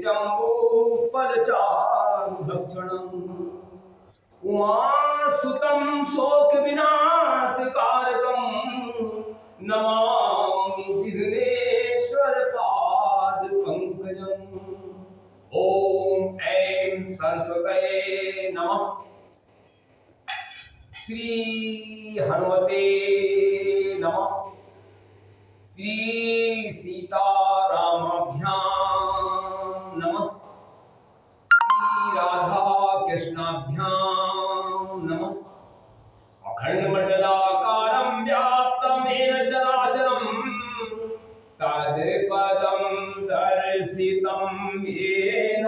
जम्बू फलचारुभक्षणम् उमासुतं शोक विनाशकारकं नमामि विघ्नेश्वर पाद पंकजम्। ओम ऐं सरस्वते नमः। श्री हनुमते नमः। श्री सीतारामाभ्यां नमः। श्री राधा कृष्णाभ्यां नमः। अखंडमंडलाकारं व्याप्तं येन चराचरं तत्पदं दर्शितं येन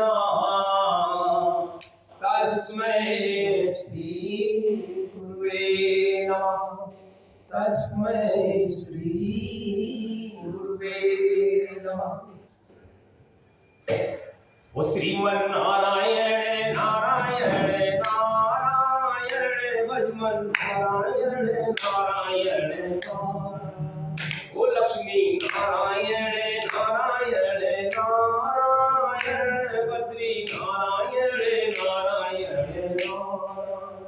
तस्मै श्री गुरुवे नमः। तस्मै श्री गुरुवे नमः। वो श्रीमन्नारायण नारायण नारायण भजमन नारायण नारायण वो लक्ष्मी नारायण नारायण नारायण बद्री नारायण नारायण नारायण।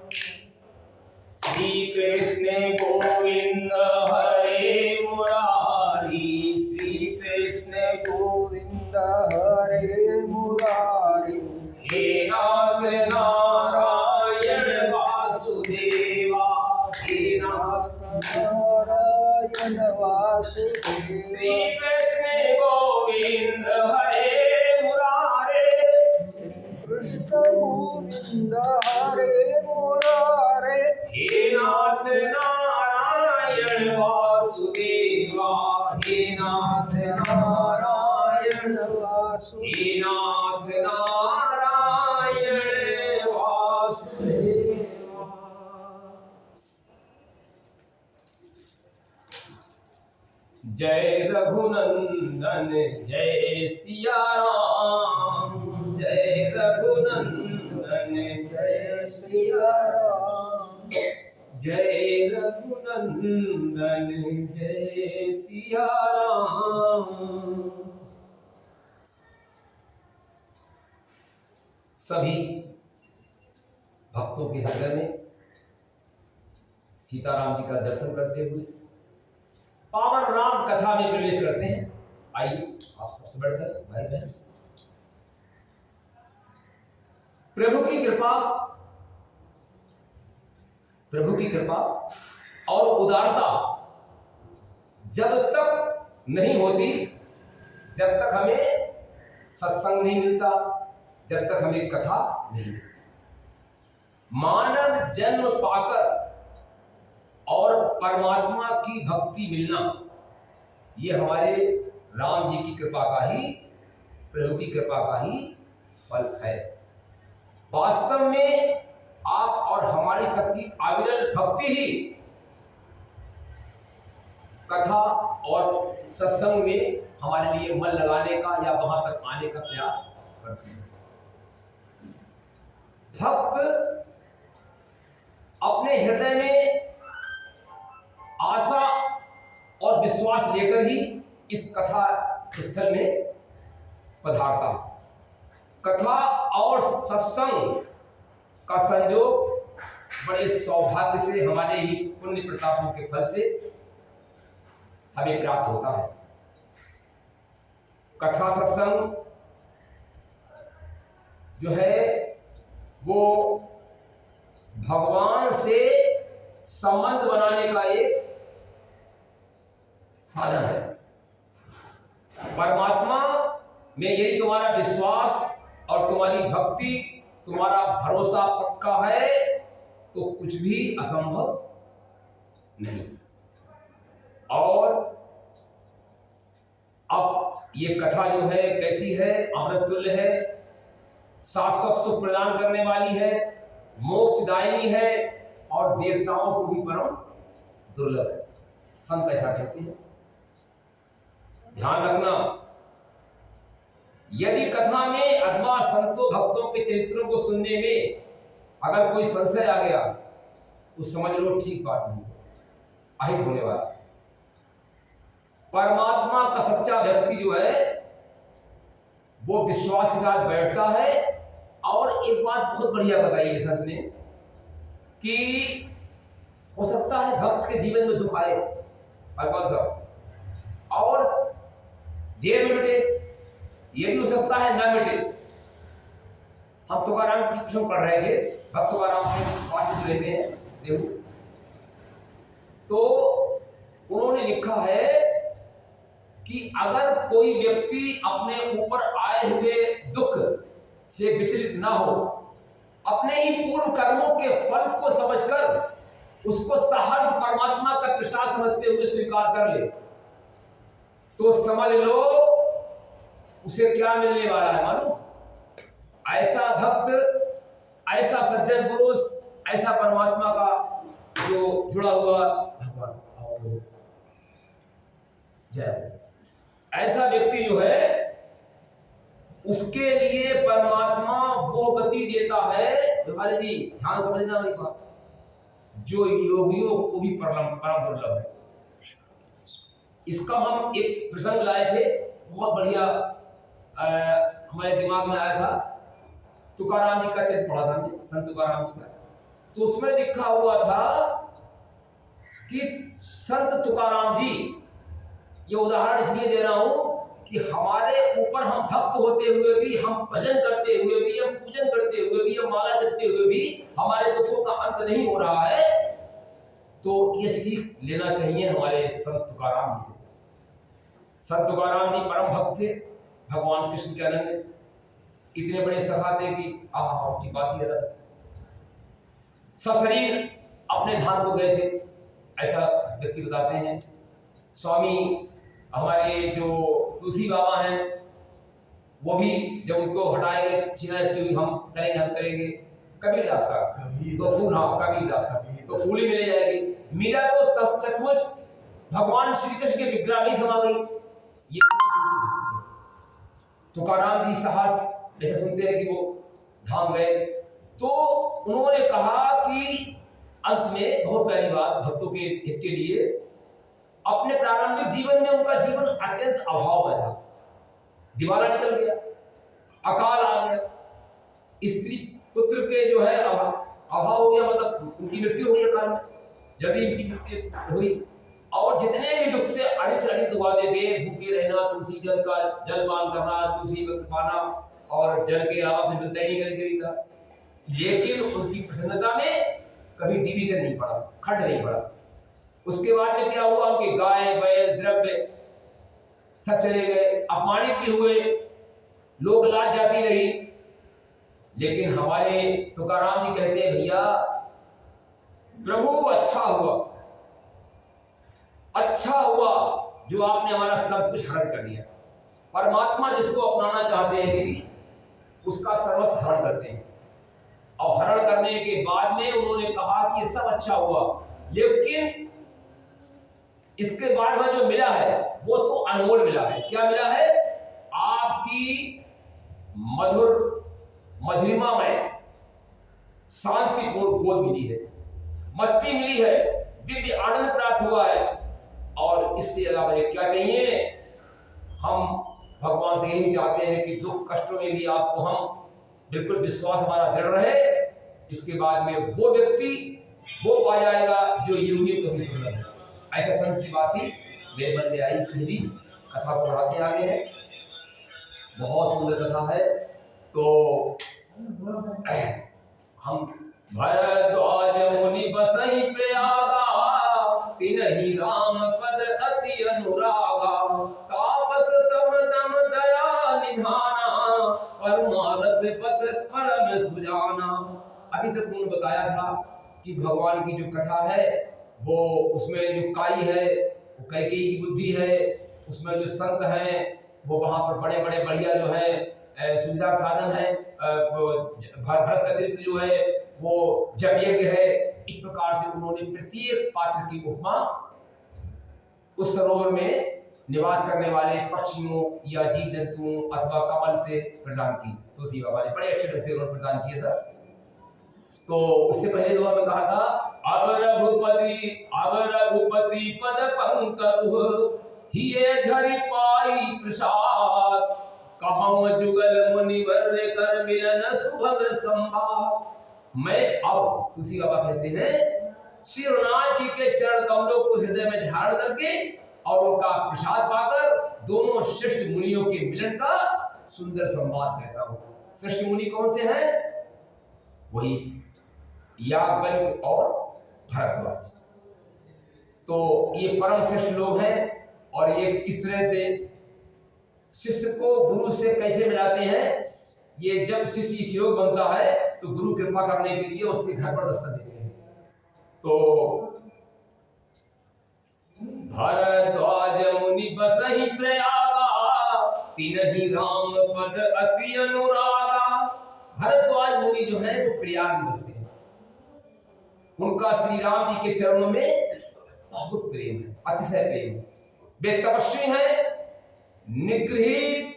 श्री कृष्ण गोविंद हरे मुरारी। श्री कृष्ण गोविंद हरे मुरारी। हे नाथ नारायण वासुदेवा। हे नाथ नारायण वासुदेवा। श्री कृष्ण गोविंद हरे मुरारे। कृष्ण गोविंद हरे मुरारे। हे नाथ नारायण वासुदेवा। हे नाथ नारायण वासुदेवा। हे नाथ नारायण वासुदेवा। जय रघुनंदन जय सिया राम। जय रघुनंदन जय सिया राम। जय रघुनंदन जय सिया राम। सभी भक्तों के हृदय में सीताराम जी का दर्शन करते हुए पावन राम कथा में प्रवेश करते हैं। आइए आप सबसे बढ़कर भाई बहन, प्रभु की कृपा और उदारता जब तक नहीं होती, जब तक हमें सत्संग नहीं मिलता, जब तक हमें कथा नहीं मिलती। मानव जन्म पाकर और परमात्मा की भक्ति मिलना, ये हमारे राम जी की कृपा का ही, प्रभु की कृपा का ही फल है। वास्तव में आप और हमारी सबकी अविरल भक्ति ही कथा और सत्संग में हमारे लिए मन लगाने का या वहां तक आने का प्रयास करती है। भक्त अपने हृदय में आशा और विश्वास लेकर ही इस कथा स्थल में पधारता। कथा और सत्संग का संयोग बड़े सौभाग्य से, हमारे ही पुण्य प्रतापों के फल से हमें प्राप्त होता है। कथा सत्संग जो है वो भगवान से संबंध बनाने का एक साधन है। परमात्मा में यदि तुम्हारा विश्वास और तुम्हारी भक्ति, तुम्हारा भरोसा पक्का है तो कुछ भी असंभव नहीं। और अब ये कथा जो है कैसी है? अमृत तुल्य है, शाश्वत सुख प्रदान करने वाली है, मोक्षदायिनी है और देवताओं को भी परम दुर्लभ है। संत ऐसा कहते हैं। ध्यान रखना, यदि कथा में अथवा संतों भक्तों के चरित्रों को सुनने में अगर कोई संशय आ गया तो समझ लो ठीक बात नहीं, अहित होने वाला। परमात्मा का सच्चा व्यक्ति जो है वो विश्वास के साथ बैठता है। और एक बात बहुत बढ़िया बताई है संत ने कि हो सकता है भक्त के जीवन में दुख आए और देर में मिटे, ये भी हो सकता है ना मिटे। हम तुकाराम की प्रसंग पढ़ रहे थे, भक्त तुकाराम के पास में रहते हैं देखो, तो उन्होंने लिखा है कि अगर कोई व्यक्ति अपने ऊपर आए हुए दुख से विचलित ना हो, अपने ही पूर्व कर्मों के फल को समझकर उसको सहर्ष परमात्मा का प्रसाद समझते हुए स्वीकार कर ले, तो समझ लो उसे क्या मिलने वाला है मालूम? ऐसा भक्त, ऐसा सज्जन पुरुष, ऐसा परमात्मा का जो जुड़ा हुआ भगवान, जय, ऐसा व्यक्ति जो है उसके लिए परमात्मा वो गति देता है। बिहारी जी ध्यान समझना मेरी बात, जो योगियों को भी परम दुर्लभ है। इसका हम एक प्रसंग लाए थे, बहुत बढ़िया हमारे दिमाग में आया था। तुकाराम जी का चरित्र पढ़ा था हमने, संत तुकाराम जी का, तो उसमें लिखा हुआ था कि संत तुकाराम जी, ये उदाहरण इसलिए दे रहा हूं कि हमारे ऊपर हम भक्त होते हुए भी, हम भजन करते हुए भी, हम पूजन करते हुए भी, हम माला जपते हुए भी हमारे दुखों का अंत नहीं हो रहा है, तो ये सीख लेना चाहिए हमारे संत तुकाराम जी से। संत तुकाराम जी परम भक्त थे भगवान कृष्ण के अनन्य, इतने बड़े सखा थे कि उनकी बात ही अलग। सशरीर अपने धाम को गए थे, ऐसा व्यक्ति बताते हैं। स्वामी हमारे जो तुलसी बाबा हैं, वो भी जब उनको हटाएंगे चीना हम करेंगे कबीरदास का तो फूल, हाँ कबीरदास का तो फूल ही मिल जाएगी। मीरा तो सब सचमुच भगवान श्री कृष्ण के विग्रह में ही समा गई। ये तुकाराम जी साहस जैसे सुनते हैं कि वो धाम गए, तो उन्होंने कहा कि अंत में बहुत प्यारी बात भक्तों के हित के लिए, अपने प्रारंभिक जीवन में उनका जीवन अत्यंत अभाव में था, दिवाला निकल गया, अकाल आ गया, स्त्री पुत्र के जो है अभाव हो गया, मतलब उनकी मृत्यु हो गई अकाल में, जब ही इनकी मृत्यु हुई। और जितने भी दुख से अड़िग से अड़िग दुआते थे, भूखे रहना, तुलसी जल का जलपान करना, तुलसी पाना, और जल के अलावा फिर मिलता ही नहीं कभी था। लेकिन उनकी प्रसन्नता में कभी डिवीजन नहीं पड़ा, खंड नहीं पड़ा। उसके बाद में क्या हुआ, उनके गाय बैल द्रव्य सब चले गए, अपमानित भी हुए, लोग लाज जाती रही। लेकिन हमारे तुकाराम जी कहते हैं, भैया प्रभु अच्छा हुआ जो आपने हमारा सब कुछ हरण कर दिया। परमात्मा जिसको अपनाना चाहते हैं उसका सर्वस्व हरण करते हैं, और हरण करने के बाद में उन्होंने कहा कि सब अच्छा हुआ, लेकिन इसके बाद में जो मिला है वो तो अनमोल मिला है। क्या मिला है? आपकी मधुरिमा में शांतिपूर्ण गोद मिली है, मस्ती मिली है, दिव्य आनंद प्राप्त हुआ है, और इससे ज्यादा मुझे क्या चाहिए? हम भगवान से यही चाहते हैं कि दुख कष्टों में भी आपको हम बिल्कुल विश्वास हमारा दृढ़ रहे। इसके बाद में वो व्यक्ति वो पा जाएगा जो योगी को भी दुर्लभ है। ऐसा संत की बात ही मेरे मन में आई, कह दी, कथा को बढ़ाते आगे हैं, बहुत सुंदर कथा है। तो हम भरद्वाज मुनि बसई प्रयागा, तिनहि राम पद अति अनुरागा, तापस समदम दया निधाना, परमारथ पथ परम सुजाना। अभी तक उन्होंने बताया था कि भगवान की जो कथा है वो, उसमें जो काई है वो कैकेयी की बुद्धि है, उसमें जो संत हैं वो वहाँ पर बड़े बड़े बढ़िया जो है सुविधा साधन है, भरत का चरित्र जो है वो जप यज्ञ है। इस प्रकार से उन्होंने प्रत्येक पात्र की उपमा उस सरोवर में निवास करने वाले पक्षियों या जीव जंतुओं अथवा कमल से प्रदान की। तुलसी बाबा ने बड़े अच्छे ढंग से उन्होंने प्रदान किया था। तो उससे पहले दुआ में कहा था, अब रघुपति पद पंकज हिये धरि पाई प्रसाद, कहम जुगल मुनिवर कर मिलन सुभग संभाव। मैं अब तुलसी बाबा कहते हैं श्री रघुनाथ जी के चरण कमलों को हृदय में धारण करके और उनका प्रसाद पाकर दोनों श्रेष्ठ मुनियों के मिलन का सुंदर संवाद कहता हूं। श्रेष्ठ मुनि कौन से हैं? वही याज्ञवल्क्य और भरद्वाज। तो ये परम श्रेष्ठ लोग हैं और ये किस तरह से शिष्य को गुरु से कैसे मिलाते हैं। ये जब शिष्य इस योग बनता है तो गुरु कृपा करने के लिए उसके घर पर दस्तक देते हैं। तो भरद्वाज मुनि बसहि प्रयागा तिनहि राम पद अति अनुरागा। भरद्वाज मुनि जो है वो प्रयाग में बसते हैं। उनका श्री राम जी के चरणों में बहुत प्रेम है, अतिशय प्रेम। वे तपस्वी हैं, निगृहीत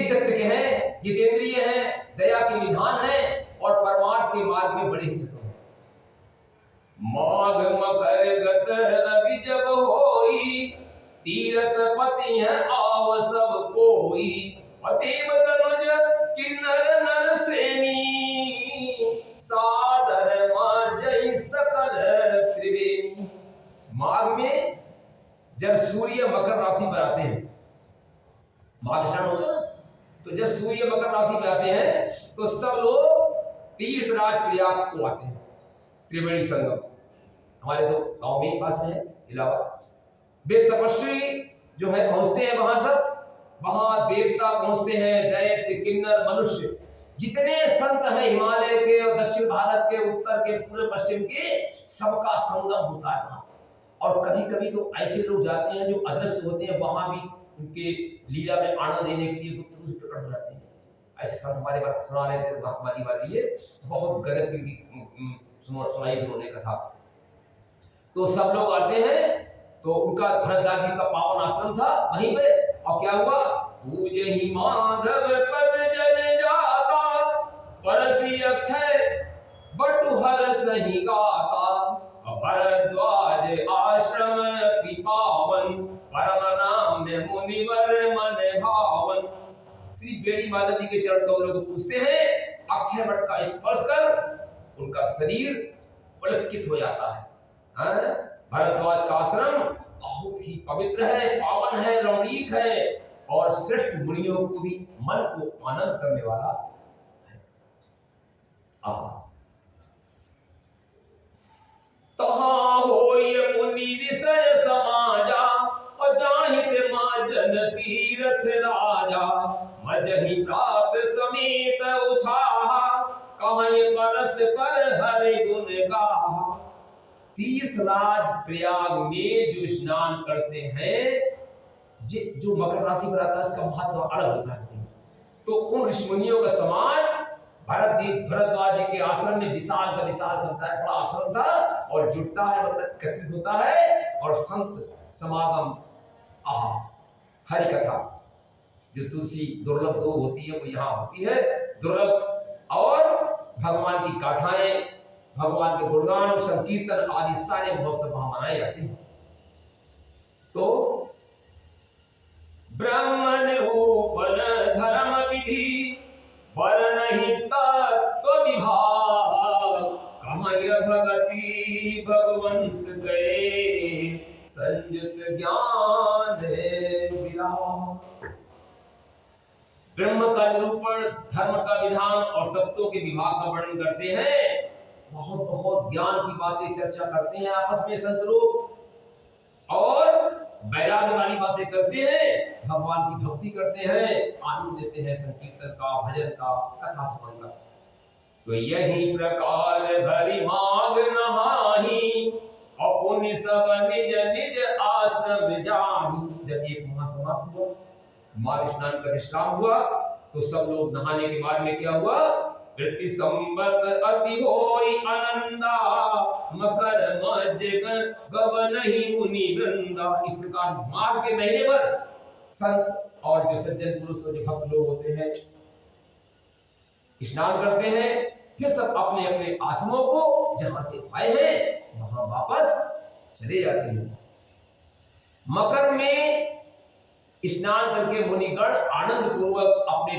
चित्त के हैं, जितेंद्रिय हैं, दया के निधान हैं और परमार्थ के मार्ग में बड़े ही चतुर हैं। माघ मकर गत रवि जब होई तीरथ पति है आव सब कोई। अतीब तनुज किन्नर नर सेनी सादर माजई सकल त्रिवेणी। माघ में जब सूर्य मकर राशि पर आते हैं, माघ स्नान होता है ना, तो जब सूर्य मकर राशि में आते हैं तो सब लोग तीर्थराज प्रयाग को आते हैं। त्रिवेणी संगम हमारे तो गांव में पास में है इलाहाबाद। वे तपस्वी जो है पहुंचते हैं वहां, सब वहां देवता पहुंचते हैं, दैत्य किन्नर मनुष्य जितने संत हैं हिमालय के और दक्षिण भारत के, उत्तर के, पूर्व पश्चिम के, सबका संगम होता है वहां। और कभी कभी तो ऐसे लोग जाते हैं जो अदृश्य होते हैं, वहां भी उनके लीला में आनंद देने के लिए गुप्त रूप से प्रकट हो जाते हैं। ऐसे संत हमारे बात सुना रहे थे महात्मा जी वाले लिए, बहुत गजब की सुनाई उन्होंने कथा। तो सब लोग आते हैं, तो उनका भरद्वाज जी का पावन आश्रम था वहीं पे। और क्या हुआ? पूजे ही माधव पद जल जाता परसी अक्षय बटुहर सही गाता। भरद्वाज आश्रम की पावन परम नाम मुनिवर मन भावन। श्री बेड़ी माधव जी के चरण कमलों को पूछते हैं, अक्षय वट का स्पर्श कर उनका शरीर पुलकित हो जाता है। भरद्वाज का आश्रम बहुत ही पवित्र है, पावन है, रमणीक है और श्रेष्ठ मुनियों को भी मन को आनंद करने वाला है। तहाँ होय मुनि विषय समाजा और जाहित माजन तीर्थ राजा। मजहि प्रात समेत उछाहा कहीं परस पर हरि गुण गाहा। तीर्थराज प्रयाग में जो स्नान करते हैं, जो मकर राशि पर आता है उसका महत्व अलग होता है। तो उन ऋषिमुनियों का समान भरद्वाज जी के आश्रम में विशाल का विशाल समुदाय, बड़ा आश्रम था और जुटता है, मतलब एकत्रित होता है और संत समागम, हरि कथा जो तुलसी दुर्लभ दो होती है वो यहाँ होती है दुर्लभ। और भगवान की गाथाएं, भगवान के गुणगान, संकीर्तन आदि सारे महोत्सव वहां मनाए जाते हैं। तो ब्रह्म निरूपण धर्म विधि पर नहीं तत्व विभाग। कहाँ भगति भगवंत गए संयुत ज्ञान विराग। ब्रह्म का निरूपण, धर्म का विधान और तत्वों के विभाग का वर्णन करते हैं। बहुत बहुत ज्ञान की बातें चर्चा करते हैं आपस में संत लोग और वैराग्य वाली बातें करते हैं, भगवान की भक्ति करते हैं, आनंद देते हैं संकीर्तन का, भजन का, कथा श्रवण का। तो यही प्रकार भरी माघ नहाही अपनी सब निज निज आश्रम जाही। जब ये माह समाप्त हुआ, माघ स्नान का विश्राम हुआ, तो सब लोग नहाने के बाद में क्या हुआ? प्रति संवत अति होई आनंदा मकर मज गवन ही मुनि वृंदा। इस प्रकार माघ के महीने पर संत और जो सज्जन पुरुष और जो भक्त लोग होते हैं स्नान करते हैं, फिर सब अपने अपने आश्रमों को जहां से आए हैं वहां वापस चले जाते हैं। मकर में स्नान करके मुनिगण आनंद पूर्वक अपने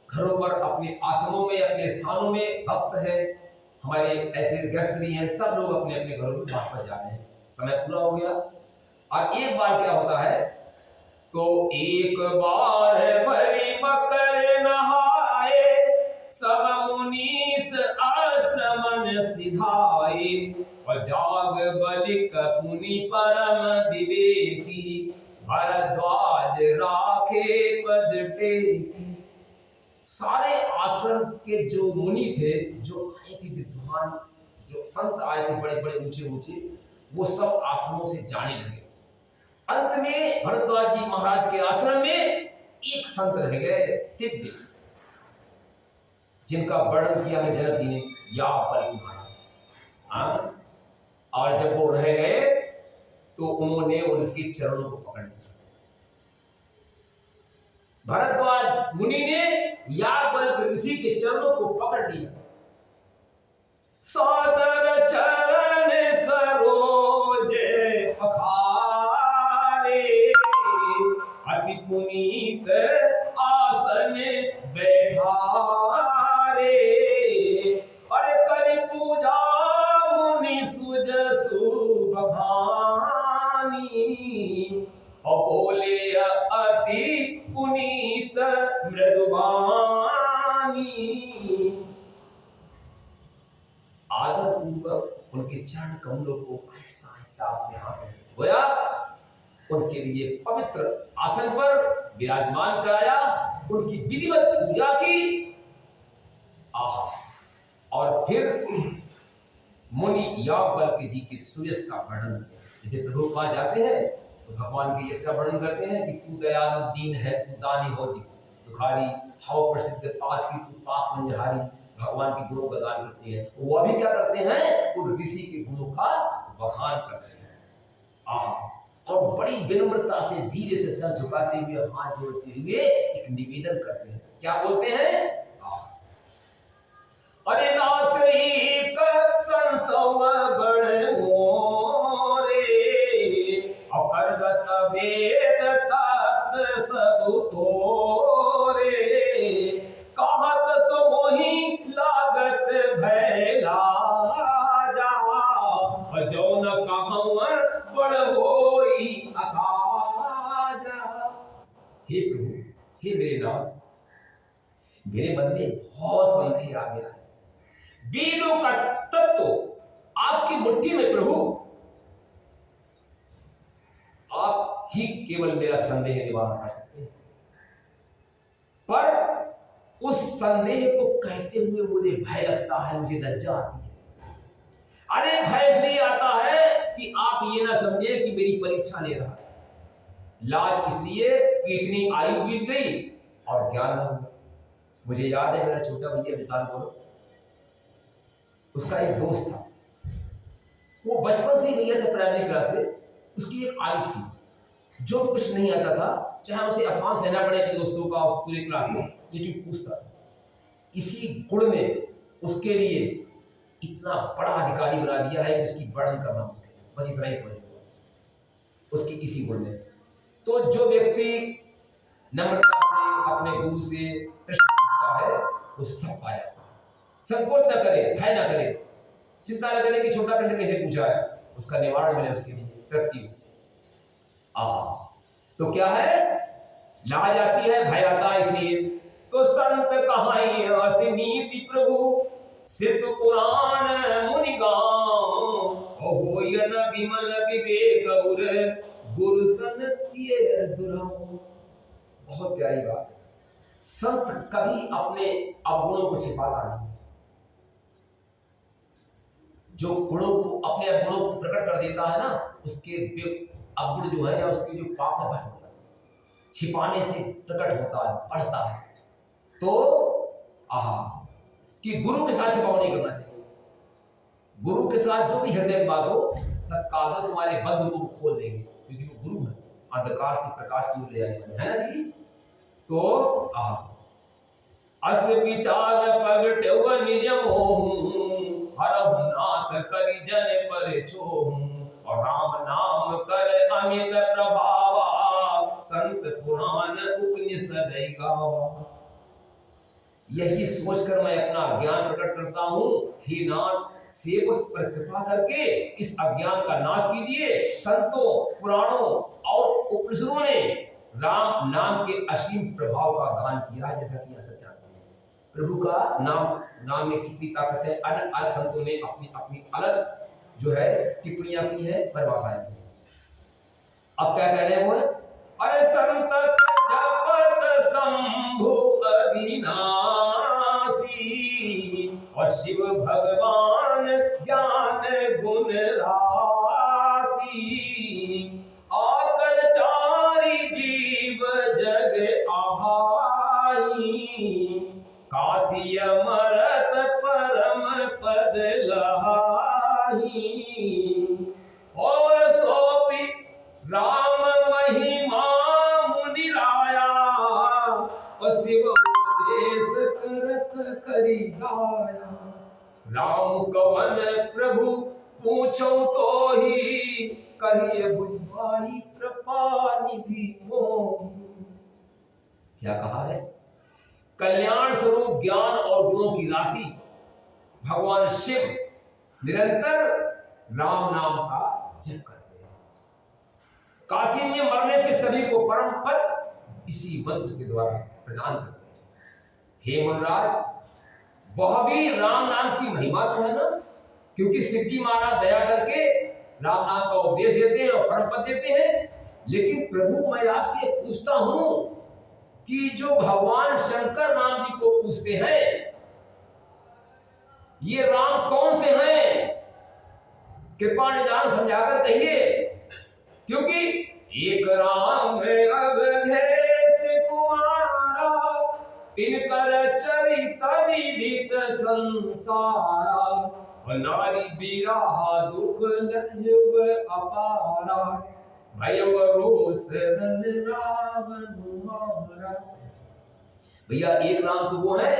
घरों पर, अपने आश्रमों में, अपने स्थानों में, भक्त है हमारे ऐसे ग्रस्त भी हैं, सब लोग अपने अपने घरों में वापस जा रहे हैं। समय पूरा हो गया। और एक बार क्या होता है, तो एक बार भरी मकर नहाए, सब मुनीस आश्रमन सिधाए, और जाग बलिक पुनि परम विवेकी, भरद्वाज राखे पद टेकी। सारे आश्रम के जो मुनि थे, जो आए थे विद्वान, जो संत आए थे बड़े बड़े ऊंचे ऊंचे, वो सब आश्रमों से जाने लगे। अंत में भरद्वाज जी महाराज के आश्रम में एक संत रह गए, दिव्य, जिनका वर्णन किया है जनक जी ने, याज्ञवल्क्य महाराज। और जब वो रह गए तो उन्होंने उनके चरणों को पकड़ लिया। भरद्वाज मुनि ने याज्ञवल्क्य ऋषि के चरणों को पकड़ लिया। सादर चरण सरोज पखारे, अति पुनीत आसन बैठारे, अरे कर पूजा मुनि सुजसु बखानी, और बोले अति पुनीत मृदुबानी। आदर पूर्वक उनके चरण कमलों को आहिस्ता आहिस्ता अपने हाथों से धोया, उनके लिए पवित्र आसन पर विराजमान कराया, उनकी विधिवत पूजा की। आहा! और फिर मुनि याज्ञवल्क्य जी की सुयश का वर्णन किया। जैसे प्रभु पास जाते हैं तो भगवान के यश का वर्णन करते हैं कि तू दयालु दीन है, तू दानी हो दुखारी, हाउ प्रसिद्ध पाप की तू पाप मंजहारी। भगवान के गुणों का गान करते हैं। वो अभी क्या करते हैं, उन ऋषि के गुणों का बखान करते हैं। आहा! और बड़ी विनम्रता से धीरे से सर झुकाते हुए, हाथ जोड़ते हुए एक निवेदन करते हैं। क्या बोलते हैं? अरे नाथ एक संसव बड़ मोरे, अकर्गत वेद तत् सब तोरे, कहत सो मोहि लागत भय लाजा, जो न कहूँ बड़ होई अकाजा। हे प्रभु, हे मेरे नाथ, मेरे मन में बहुत संदेह आ गया है। वेदों का तत्व आपकी मुट्ठी में प्रभु, आप ही केवल मेरा संदेह निवारण कर सकते हैं। पर उस संदेह को कहते हुए मुझे भय लगता है, मुझे लज्जा आती है। अरे भय इसलिए आता है कि आप ये ना समझे कि मेरी परीक्षा ले रहा है। लाज इसलिए कि इतनी आयु बीत गई और ज्ञान न हुआ। मुझे याद है, मेरा छोटा भैया विशाल बोलो, उसका एक दोस्त था। वो बचपन से ही भैया था, प्राइमरी क्लास से। उसकी एक आदत थी, जो कुछ नहीं आता था, चाहे उसे अपमान सहना पड़े अपने दोस्तों का पूरे क्लास में, लेकिन पूछता था। इसी गुण ने उसके लिए इतना बड़ा अधिकारी बना दिया है कि उसकी वर्णन करना मुश्किल है। बस इतना ही समझ लो, उसकी इसी गुण ने। तो जो व्यक्ति नम्रता से अपने गुरु से प्रश्न पूछता है, वो सब पाया। संकोच न करे, भय न करे, चिंता न करे कि छोटा प्रश्न कैसे पूछा है, उसका निवारण मिले उसके लिए तरकीब। आहा! तो क्या है, लाज आती है, भय आता है। इसलिए तो संत कहाई असिनीति प्रभु, सिद्ध पुराण मुनि गाँव, होय न विमल विवेक उर, गुरु सन किए दुराओ। बहुत प्यारी बात है। संत कभी अपने अवगुणों को छिपाता नहीं। जो गुणों को, अपने अवगुणों को प्रकट कर देता है ना, उसके अवगुण जो है या उसके जो पाप है भस्म होता है। छिपाने से प्रकट होता है, बढ़ता है। तो आहा, कि गुरु के साथ छिपाव नहीं करना चाहिए। गुरु के साथ जो भी हृदय की बात हो, तत्काल तुम्हारे बंध को खोल देंगे, क्योंकि वो गुरु है, अंधकार से प्रकाश की ओर ले जाने वाले, है ना जी। तो आहा, अस विचार प्रगट्यव निज मोहु, हरहु नाथ करि जन पर छोहु, और राम नाम कर अमित प्रभावा, संत पुण्य सदै गावा। यही सोचकर मैं अपना ज्ञान प्रकट करता हूँ, हे नाथ सेवक पर कृपा करके इस अज्ञान का नाश कीजिए। संतों, पुराणों और उपनिषदों ने राम नाम के असीम प्रभाव का गान किया है, जैसा कि आप सब जानते हैं। प्रभु का नाम में कितनी ताकत है। अलग अलग संतों ने अपनी अपनी अलग जो है टिप्पणियां की है, परिभाषाएं की है। अब क्या कह रहे हैं वो? अरे संत जपत शंभु अविनाशी और शिव भगवान ज्ञान गुण राशि। आकर चारि जीव जग आहाई, काशी अमरत परम पद लहाई। और सोपी राम महिमा मुनि राया, और शिव उपदेश करत करी गाया। राम कवन प्रभु पूछो तो ही, कहिए बुझाई कृपा निधि मोहि। क्या कहा है? कल्याण स्वरूप ज्ञान और गुणों की राशि भगवान शिव निरंतर राम नाम का जप करते हैं। काशी में मरने से सभी को परम पद इसी मंत्र के द्वारा प्रदान करते हैं। हे मुनराज, बहुवी राम नाम की महिमा तो है ना, क्योंकि शिव जी महाराज दया करके राम नाम का उपदेश देते हैं और परम पद देते हैं। लेकिन प्रभु मैं आपसे पूछता हूं कि जो भगवान शंकर राम जी को पूछते हैं, ये राम कौन से हैं? कृपा निदान समझाकर कहिए, क्योंकि एक राम अवधेश कुमारा, तिनकर चरित विदित संसारा। और नारी बिरहा दुख लहब अपारा, भयव रोष रन रावण मारा। भैया एक राम तो वो है,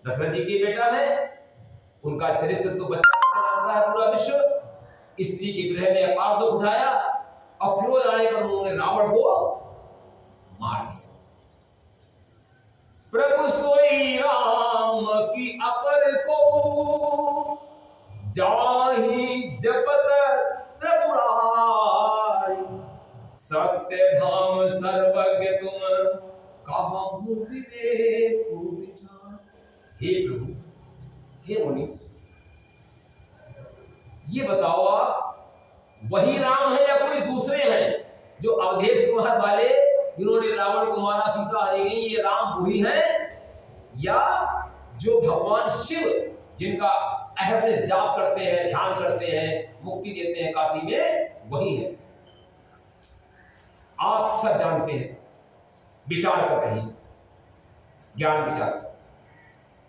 दशरथ जी के बेटा है, उनका चरित्र तो बच्चा जानता है पूरा विश्व। स्त्री के गृह में अपार दुख उठाया और क्रोध आने पर उन्होंने रावण को मार दिया। प्रभु सोई राम की अपर को, जाहि जपत त्रिपुरारी। सत्य धाम सर्वज्ञ तुम, कहूँ विवेक विचार। हे प्रभु, हे मुनि, ये बताओ आप वही राम है या कोई दूसरे हैं जो अवधेश कुमार वाले, जिन्होंने रावण को मारा, सीता हरी गई, ये राम वही हैं? या जो भगवान शिव जिनका अहरनिश जाप करते हैं, ध्यान करते हैं, मुक्ति देते हैं काशी में, वही है? आप सब जानते हैं, विचार कर रही ज्ञान विचार।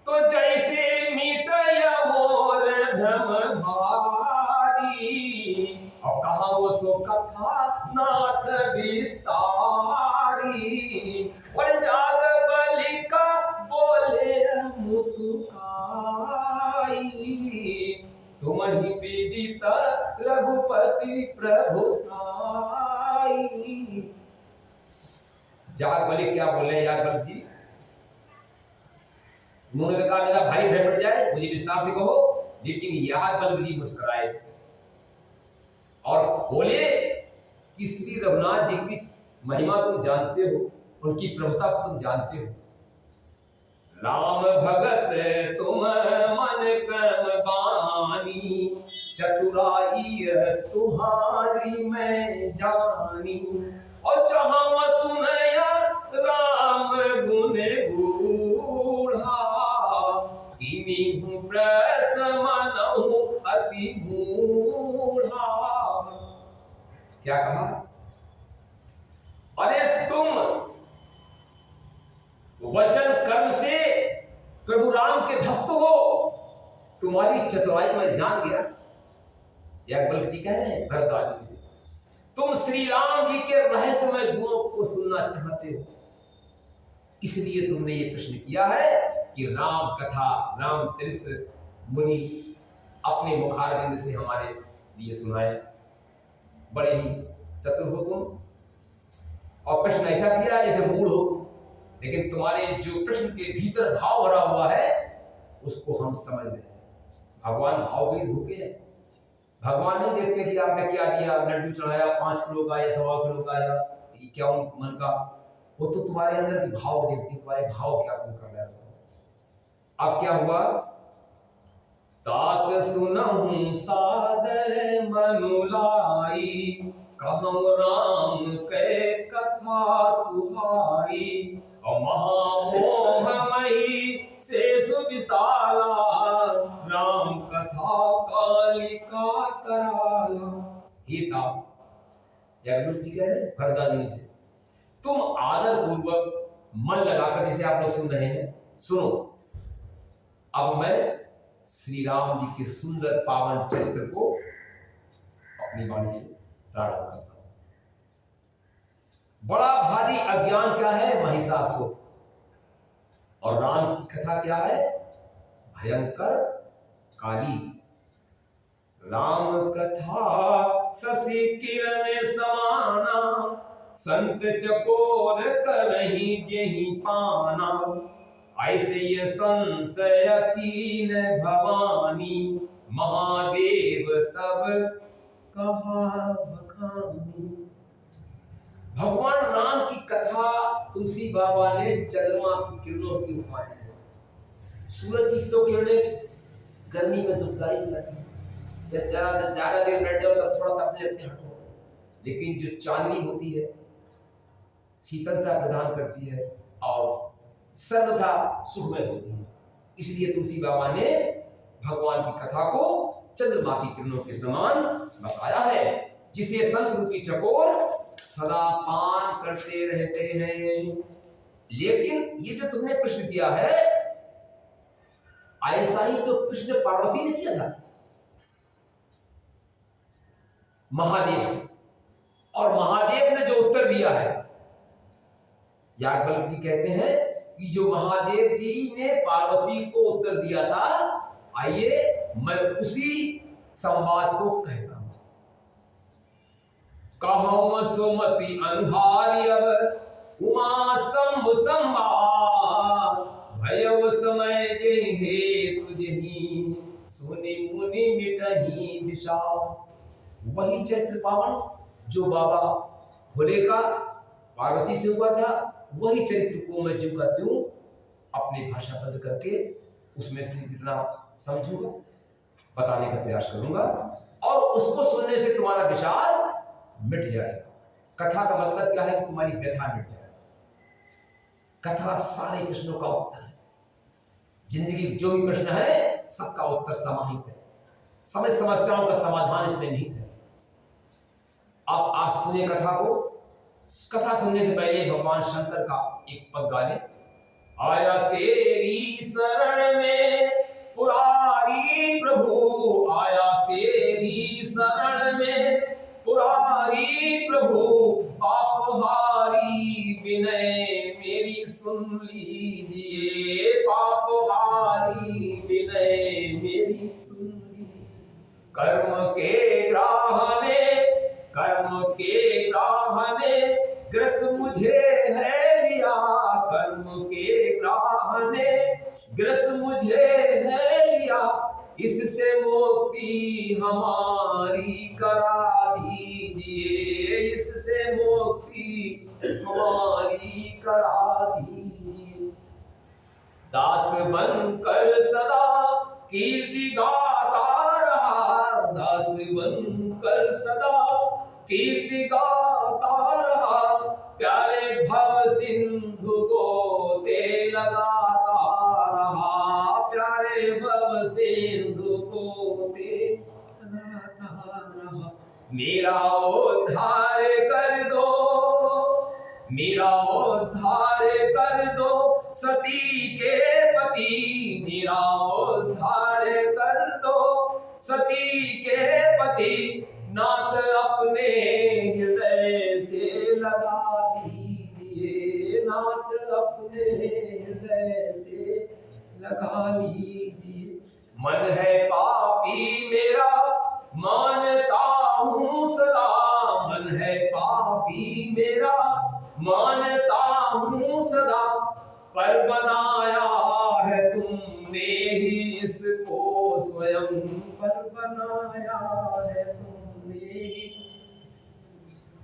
तो जैसे मिटय मोर भ्रम भारी, और कहा वो सो कथा नाथ विस्तारी। और जाग बलिका बोले मुस्काई, तुम ही पीड़ित रघुपति प्रभुताई। जाग बलिक क्या बोले यार बलिक जी? उन्होंने तो कहा मेरा भाई भय मिट जाए, मुझे विस्तार से कहो। लेकिन यादव जी मुस्कुराए और बोले कि श्री रघुनाथ जी की महिमा तुम जानते हो, उनकी प्रभुता को तुम जानते हो। राम भगत तुम मन क्रम बानी, चतुराई तुम्हारी मैं जानी। और जहां सुनया राम गुण गूढ़ा, प्रश्न मनहु अति मूढ़ा। क्या कहा? अरे तुम वचन कर्म से प्रभु राम के भक्त हो, तुम्हारी चतुराई मैं जान गया। या बल्कि जी कह रहे हैं भरद्वाज से, तुम श्री राम जी के रहस्यमय गुणों को सुनना चाहते हो, इसलिए तुमने ये प्रश्न किया है कि राम कथा, राम चरित्र मुनि अपने मुखारबिंद से हमारे लिए सुनाए। बड़े ही चतुर हो तुम, और प्रश्न ऐसा किया जैसे मूढ़ हो। लेकिन तुम्हारे जो प्रश्न के भीतर भाव भरा हुआ है उसको हम समझ रहे हैं। भगवान भाव के भूखे हैं। भगवान नहीं देखते कि आपने क्या दिया, लड्डू चढ़ाया, 5 किलो का या 1.25 किलो का या क्या मन का। वो तो तुम्हारे अंदर के भाव को देखते, तुम्हारे भाव क्या तुम कर रहे हो। अब क्या हुआ, तात सुनहु सादर मनुलाई, कहम राम के कथा सुहाई, और महामोहमयी से सुविशाला, राम कथा कालिका कराला। हे तात, याज्ञवल्क्य जी कह रहे भरद्वाज से, तुम आदर पूर्वक मन लगाकर जैसे आप लोग सुन रहे हैं, सुनो। अब मैं श्री राम जी के सुंदर पावन चरित्र को अपनी वाणी से प्रारंभ करता हूं। बड़ा भारी अज्ञान क्या है, महिषासुर, और राम की कथा क्या है, भयंकर काली। राम कथा शशि किरण समाना, संत चकोर करही जेहि पाना, ऐसे ये संशय कीन भवानी, महादेव तब कहा बखानी। भगवान राम की कथा तुलसी बाबा ने चंद्रमा की किरणों की उपमा दी है। सूरज की तो किरणें गर्मी में दुखदाई लगती है, जब ज्यादा देर बैठ जाओ तब थोड़ा सा अपने अपने हटो, लेकिन जो चांदनी होती है शीतलता प्रदान करती है और सर्वथा सुखमय होती है। इसलिए तुलसी बाबा ने भगवान की कथा को चंद्रमा की किरणों के समान बताया है, जिसे संत रूपी चकोर सदा पान करते रहते हैं। लेकिन ये जो तुमने प्रश्न किया है, ऐसा ही तो कृष्ण पार्वती ने किया था महादेव से, और महादेव ने जो उत्तर दिया है, याज्ञवल्क्य जी कहते हैं कि जो महादेव जी ने पार्वती को उत्तर दिया था, आइए मैं उसी संवाद को कहता हूं। कहम सुमति अनुहारी अब उमा शंभु संवाद, भयव समय जे हेतु जहि, सुनि मुनि मिटहि विषाद। वही चरित्र पावन जो बाबा भोले का पार्वती से हुआ था, वही चरित्र को मैं जो कहती हूँ अपनी भाषा बंद करके उसमें से जितना समझूंगा बताने का प्रयास करूंगा, और उसको सुनने से तुम्हारा विषाद मिट जाएगा। कथा का मतलब क्या है कि तुम्हारी व्यथा मिट जाएगी। कथा सारे प्रश्नों का उत्तर है। जिंदगी के जो भी प्रश्न है सबका उत्तर समाहित है, समस्त समस्याओं का समाधान इसमें निहित है। अब आप सुनिए कथा को। कथा सुनने से पहले भगवान शंकर का एक पद गा ले। आया तेरी शरण में पुरारी प्रभु, आया तेरी शरण में पुरारी प्रभु, पापहारी विनय मेरी सुन लीजिए, पापहारी विनय मेरी सुन लीजिए। कर्म के ग्राह ने ग्रस मुझे है लिया, कर्म के ग्राह ने ग्रस मुझे है लिया, इससे मुक्ति हमारी करा दीजिए, इससे मुक्ति हमारी करा दीजिए। दास बनकर सदा कीर्ति गाता रहा, दास बनकर सदा कीर्ति गाता रहा, प्यारे भव सिंधु को ते लगाता रहा, प्यारे भव सिंधु को ते लगाता रहा। मेरा उद्धार कर दो, मेरा उद्धार कर दो सती के पति, मेरा उद्धार कर दो सती के पति, नाथ अपने हृदय से लगा लीजिए, नाथ अपने हृदय से लगा लीजिए। मन है पापी मेरा मानता हूँ सदा, मन है पापी मेरा मानता हूँ सदा, पर बनाया है तुमने ही इसको स्वयं, पर बनाया है तुमने ही।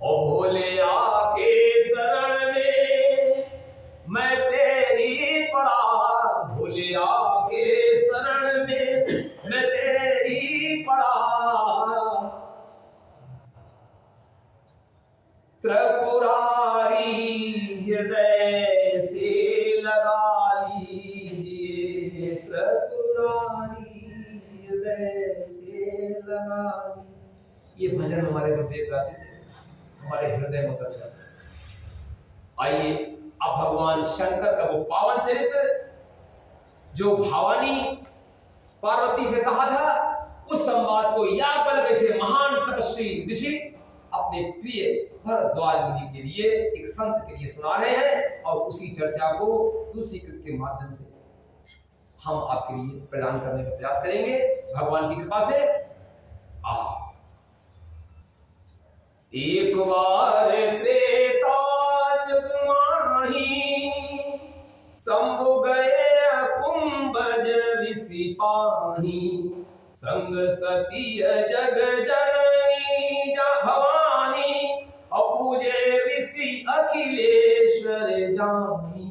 ओ भोले आके शरण में मैं तेरी पड़ा, भोले आके शरण में मैं तेरी पड़ा। त्रिपुरारी हृदय से लगा लीजिए, त्रिपुरारी हृदय से लगा लीजिए। ये भजन हमारे गुरुदेव गाते थे, हमारे हृदय में उतर जाते। आइए अब भगवान शंकर का वो पावन चरित्र जो भवानी पार्वती से कहा था, उस संवाद को याज्ञवल्क्य से महान तपस्वी ऋषि अपने प्रिय भरद्वाज मुनि के लिए, एक संत के लिए सुना रहे हैं, और उसी चर्चा को तुलसी कृत के माध्यम से हम आपके लिए प्रदान करने का प्रयास करेंगे भगवान की कृपा से। एक बार त्रेता जुग माही, शंभु गए कुंभज ऋषि पाही। संग सती जग जननी भवानी, अपूजे ऋषि अखिलेश्वर जानी।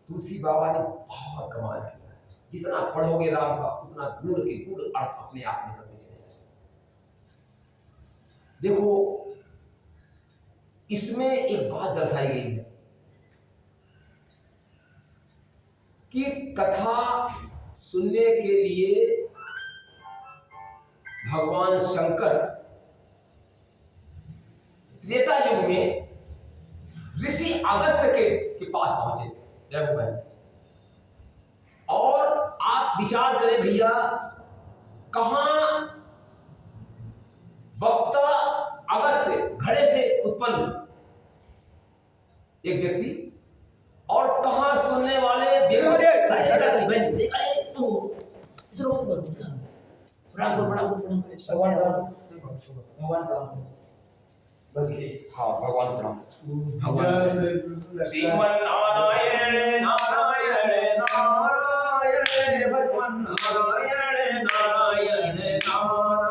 तुलसी बाबा ने बहुत कमाल किया, जितना पढ़ोगे राम का उतना गुण के गुण अर्थ अपने आप में करते चले जाएंगे। देखो इसमें एक बात दर्शाई गई है कि कथा सुनने के लिए भगवान शंकर त्रेता युग में ऋषि अगस्त्य के पास पहुंचे। जय हो बहन। और आप विचार करें भैया, कहां वक्ता अगस्त्य घड़े से उत्पन्न एक व्यक्ति, और कहां सुनने वाले भगवान प्रणाम। श्रीमन नारायण नारायण नारायण, भगवान नारायण नारायण नारायण।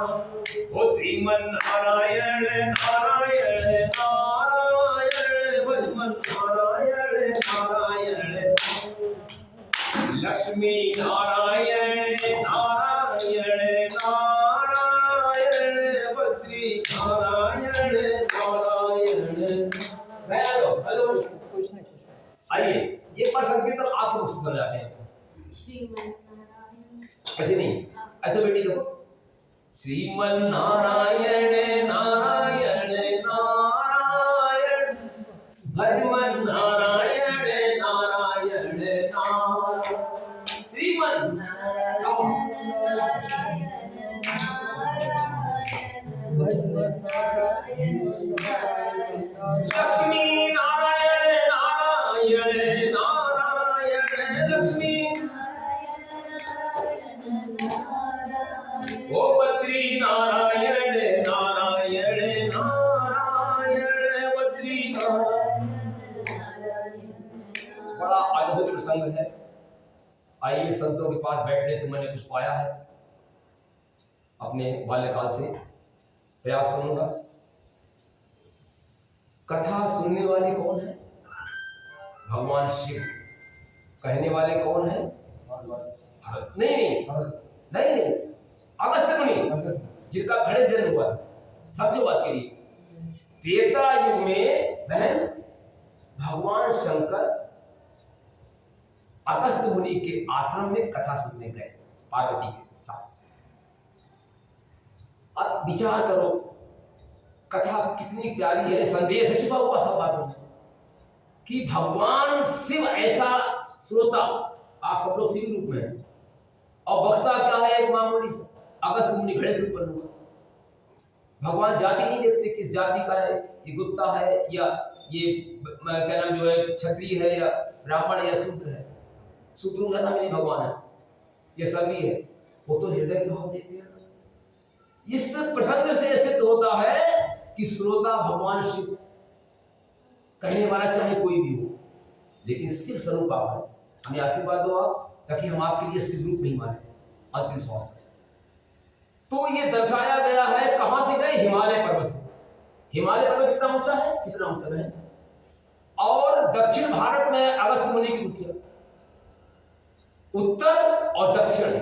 ओ श्रीमन नारायण नारायण नारायण, भगवान नारायण नारायण। लक्ष्मी नारायण नारायण नारायण, बद्री नारायण नारायण। हेलो आइए एक बार संकीर्तन आप लोग सुन जाते हैं। ऐसे नहीं, ऐसे बेटी देखो। श्रीमन नारायण नारायण नारायण, भजमन नारायण नारायण नारायण। श्रीमन लक्ष्मी नारायण नारायण नारायण, लक्ष्मी। ओ बद्री नारायण नारायण नारायण, बद्री नारायण। बड़ा अद्भुत प्रसंग है। आइए संतों के पास बैठने से मैंने कुछ पाया है, अपने बाल्यकाल से प्रयास करूंगा। कथा सुनने वाले कौन है? भगवान शिव। कहने वाले कौन है? नहीं, अगस्त्य मुनि, जिनका घड़े से जन्म हुआ। समझो बात के लिए, त्रेता युग में बहन भगवान शंकर अगस्त्य मुनि के आश्रम में कथा सुनने गए पार्वती के साथ। अब विचार करो, कथा कितनी प्यारी है। संदेश छिपा हुआ सब बातों में कि भगवान शिव ऐसा श्रोता, आप सब लोग शिव रूप में हैं, और वक्ता क्या है? एक मामूली अगस्त्य मुनि घड़े से उत्पन्न हुआ। भगवान जाति नहीं देखते किस जाति का है, ये गुप्ता है या ये क्या नाम जो है क्षत्रिय है या ब्राह्मण या शूद्र है। शूद्रों का नाम नहीं भगवान है, ये सभी है। वो तो हृदय के भाव देखते हैं। इस प्रसंग से सिद्ध होता है कि श्रोता भगवान शिव, कहने वाला चाहे कोई भी हो, लेकिन शिव स्वरूप आप हैं, हमें आशीर्वाद दो आप, ताकि हम आपके लिए शिव रूप नहीं माने अंतिम श्वास में। तो ये दर्शाया गया है, कहां से गए? हिमालय पर्वत से। हिमालय पर्वत कितना ऊंचा है? कितना ऊंचा है? और दक्षिण भारत में अगस्त मुनि की कुटिया, उत्तर और दक्षिण,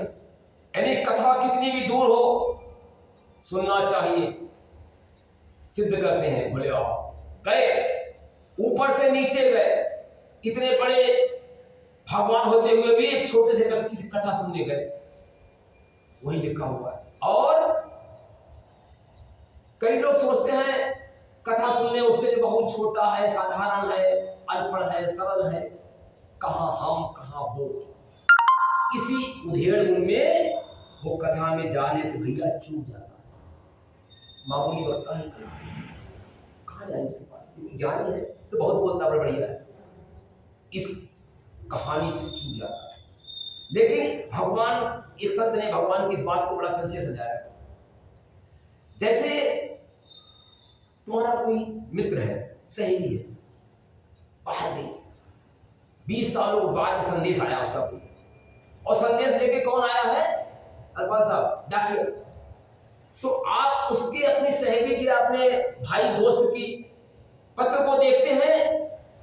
यानी कथा कितनी भी दूर हो सुनना चाहिए। सिद्ध करते हैं भोले बाबा। गए, ऊपर से नीचे गए, इतने बड़े भगवान होते हुए भी एक छोटे से व्यक्ति से कथा सुनने गए, वही लिखा हुआ है। और कई लोग सोचते हैं कथा सुनने उससे भी बहुत छोटा है, साधारण है, अनपढ़ है, सरल है। कहां हम, कहां वो। इसी उधेड़ में वो कथा में जाने से भैया चूक जाता है। मामूली वक्ता है, कहां जाने से बात, ज्ञानी है तो बहुत बोलता बड़ा बढ़िया है, इस कहानी से चूक जाता है। लेकिन भगवान, एक संत ने भगवान की इस बात को बड़ा संक्षेप समझाया। जैसे तुम्हारा कोई मित्र है, सहेली है, बाहर गई, 20 सालों के बाद संदेश आया उसका कोई, और संदेश लेके कौन आया है? अरबाज साहब, डाकिया। तो आप उसके, अपनी सहेली की, अपने भाई दोस्त की पत्र को देखते हैं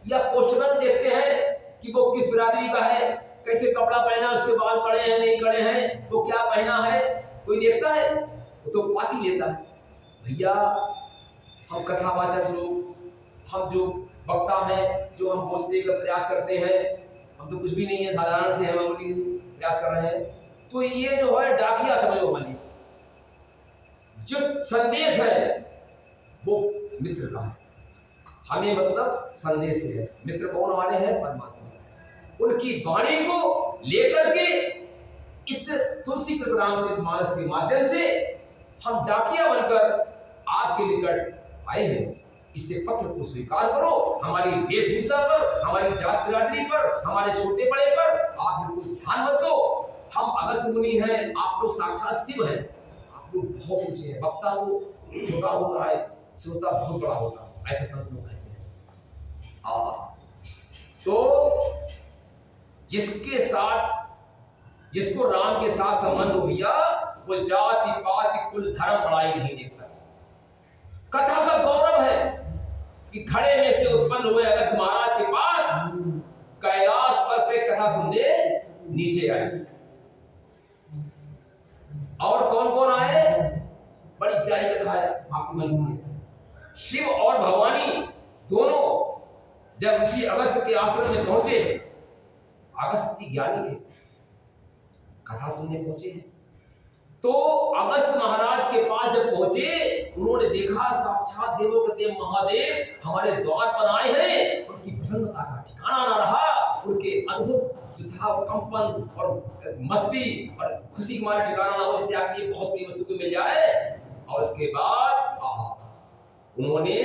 या पोस्टमैन देखते हैं कि वो किस बिरादरी का है, कैसे कपड़ा पहना, उसके बाल कड़े हैं नहीं कड़े हैं, वो क्या पहना है, कोई देखता है? वो तो पाती लेता है। भैया हम कथावाचक लोग, हम जो वक्ता हैं, जो हम बोलने का प्रयास करते हैं, हम तो कुछ भी नहीं है, साधारण से हम बोलने का प्रयास कर रहे हैं। तो ये जो है डाकिया समझो, मानिए जो संदेश है वो मित्र का है, हमें मतलब संदेश से है। मित्र कौन हमारे हैं? परमात्मा। उनकी वाणी को लेकर के इस तुलसी कृत रामचरितमानस के माध्यम से हम डाकिया बनकर आपके निकट आए हैं। इससे पत्र को स्वीकार करो। हमारी वेशभूषा पर, हमारी जात बिरादरी पर, हमारे छोटे बड़े पर आप बिल्कुल ध्यान मत दो। हम अगस्त मुनि हैं, आप लोग साक्षात शिव हैं, आप लोग बहुत ऊंचे हैं। वक्ता को छोटा होता है, श्रोता बहुत बड़ा होता है, ऐसे संत लोग कहते हैं। तो जिसके साथ, जिसको राम के साथ संबंध हो भैया, वो जाति पाति कुल धर्म बड़ाई नहीं देखता। कथा का गौरव है कि घड़े में से उत्पन्न हुए अगस्त महाराज के पास कैलाश पर से कथा सुनने नीचे आए। और कौन कौन आए? बड़ी प्यारी कथा है, आपको मिलती है। शिव और भवानी दोनों जब ऋषि अगस्त के आश्रम में पहुंचे, अगस्त जी ज्ञानी थे, कथा सुनने पहुंचे हैं, तो अगस्त महाराज के पास जब पहुंचे, उन्होंने देखा साक्षात देवों के देव महादेव हमारे द्वार पर आए हैं। उनकी प्रसन्नता का ठिकाना ना रहा, उनके अद्भुत जो था कंपन और मस्ती और खुशी के मारे ठिकाना ना हो, जिससे आपकी ये बहुत बड़ी वस्तु को मिल जाए। और उसके बाद उन्होंने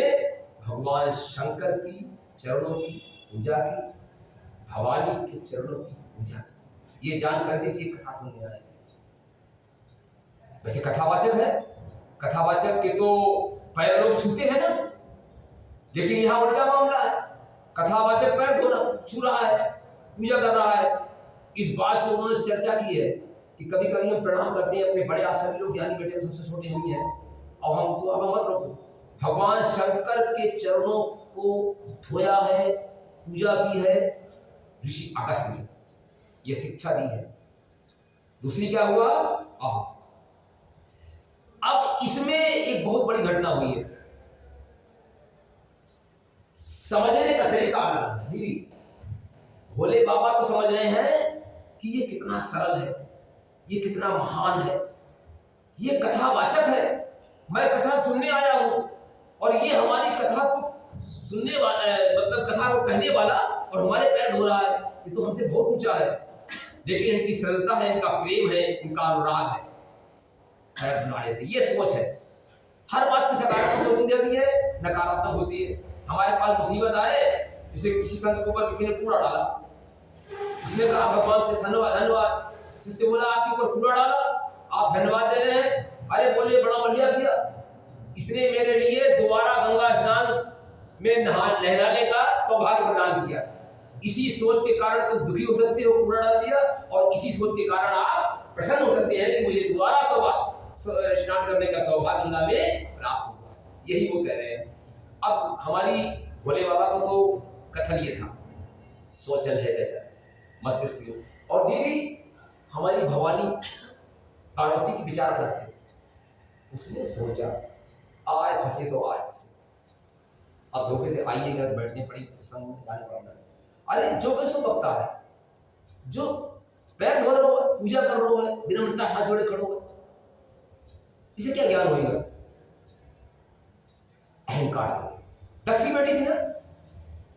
भगवान शंकर की चरणों की पूजा की, भवानी के चरणों की पूजा की। ये जान करके कि कथा सुनने आए। वैसे कथावाचक है, कथावाचक के तो पैर लोग छूते हैं ना, लेकिन यहां उल्टा मामला है। कथावाचक पैर धोना छू रहा है, पूजा कर रहा है। इस बात से उन्होंने चर्चा की है कि कभी कभी हम प्रणाम करते हैं अपने बड़े, आप सभी लोग ज्ञानी बेटे, सबसे छोटे हम ही हैं, और हम तो अब मत रोको। भगवान शंकर के चरणों को धोया है, पूजा की है ऋषि अगस्त ने, ये शिक्षा दी है। दूसरी क्या हुआ? अब इसमें एक बहुत बड़ी घटना हुई है, समझने का तरीका अलग है। दीदी भोले बाबा तो समझ रहे हैं कि ये कितना सरल है, ये कितना महान है, ये कथावाचक है, मैं कथा सुनने आया हूं, और ये हमारी कथा को सुनने वाला, मतलब कथा को कहने वाला, और हमारे पैर धो रहा है, ये तो हमसे बहुत ऊंचा है। लेकिन इनकी सरलता है, इनका प्रेम है, इनका अनुराग है, पैर धुला लेते। ये सोच है। हर बात की सकारात्मक सोच होती है, नकारात्मक होती है। हमारे पास मुसीबत आए, जैसे किसी संत के ऊपर किसी ने कूड़ा डाला, उसने कहा भगवान से धन्यवाद धन्यवाद, जिससे बोला आपके ऊपर कूड़ा डाला, आप धन्यवाद दे रहे हैं, अरे बोलिए बड़ा बढ़िया किया, इसने मेरे लिए दोबारा गंगा स्नान में नहाने का सौभाग्य प्रदान किया। इसी सोच के कारण तुम दुखी हो सकते हो, कूड़ा डाल दिया, और इसी सोच के कारण आप प्रसन्न हो सकते हैं कि मुझे दोबारा स्नान करने का सौभाग्य गंगा में प्राप्त हुआ। यही वो कह रहे हैं। अब हमारी भोले बाबा को तो कथन ये था, सोचल है कैसा मस्तिष्क में, और दीदी हमारी भवानी पार्वती की विचार अलग थे। उसने सोचा आए फंसे तो आए फंसे, अब धोखे से आइएगा बैठने पड़ी संग में गाने पड़ना। अरे जो कोई सो बकता है, जो पैर धो रहा है, पूजा कर रहा है, विनम्रता हाथ जोड़े खड़ो है, इसे क्या ज्ञान होगा? अहंकार। दक्ष की बेटी थी ना,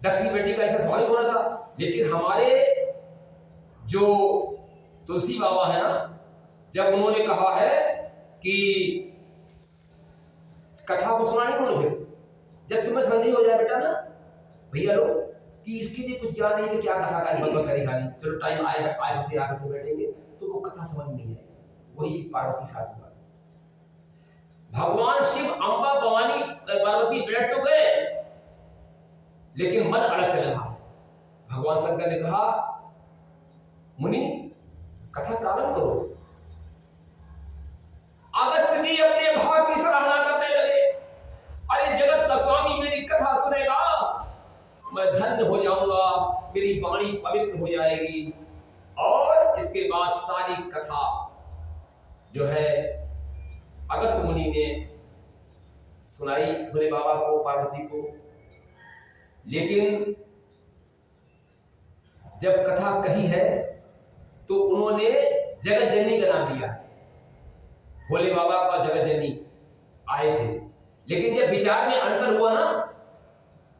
दक्ष की बेटी का ऐसा स्वाभाविक होना था। लेकिन हमारे जो तुलसी बाबा है ना, जब उन्होंने कहा है कि कथा को सुना नहीं उन्होंने, फिर जब तुम्हें संदेह हो जाए बेटा ना भैया लोग कि इसके लिए कुछ ज्ञान नहीं है, क्या कथा का बलबल करेगा नहीं, चलो टाइम आएगा आए से बैठेंगे तो वो कथा समझ नहीं आएगी। वही पार्वती साथ हुआ। भगवान शिव, अम्बा, भवानी, पार्वती बैठ तो गए, लेकिन मन अलग चल रहा है। भगवान शंकर ने कहा मुनि कथा प्रारंभ करो। अगस्त्य जी अपने भाव की सराहना करने लगे, अरे जगत का स्वामी मेरी कथा सुनेगा, मैं धन्य हो जाऊंगा, मेरी वाणी पवित्र हो जाएगी। और इसके बाद सारी कथा जो है अगस्त्य मुनि ने सुनाई भोले बाबा को, पार्वती को। लेकिन जब कथा कही है तो उन्होंने जगत जननी का नाम दिया। भोले बाबा का जगत जननी आए थे, लेकिन जब विचार में अंतर हुआ ना,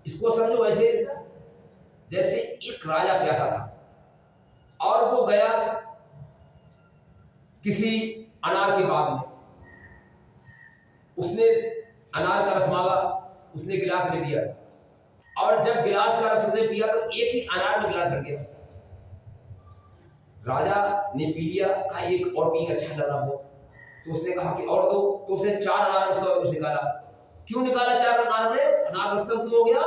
इसको समझो ऐसे जैसे एक राजा प्यासा था और वो गया किसी अनार के बाग में, उसने अनार का रस मांगा, उसने गिलास में दिया, और जब गिलास का रस उसने पिया तो एक ही अनार में गिलास भर गया। राजा ने पी लिया, कहा एक और पी अच्छा लगा हो, तो उसने कहा कि और दो, तो उसने 4 अनार उसका रस निकाला। क्यों निकाला 4 अनार में? अनार रस कम क्यों हो गया?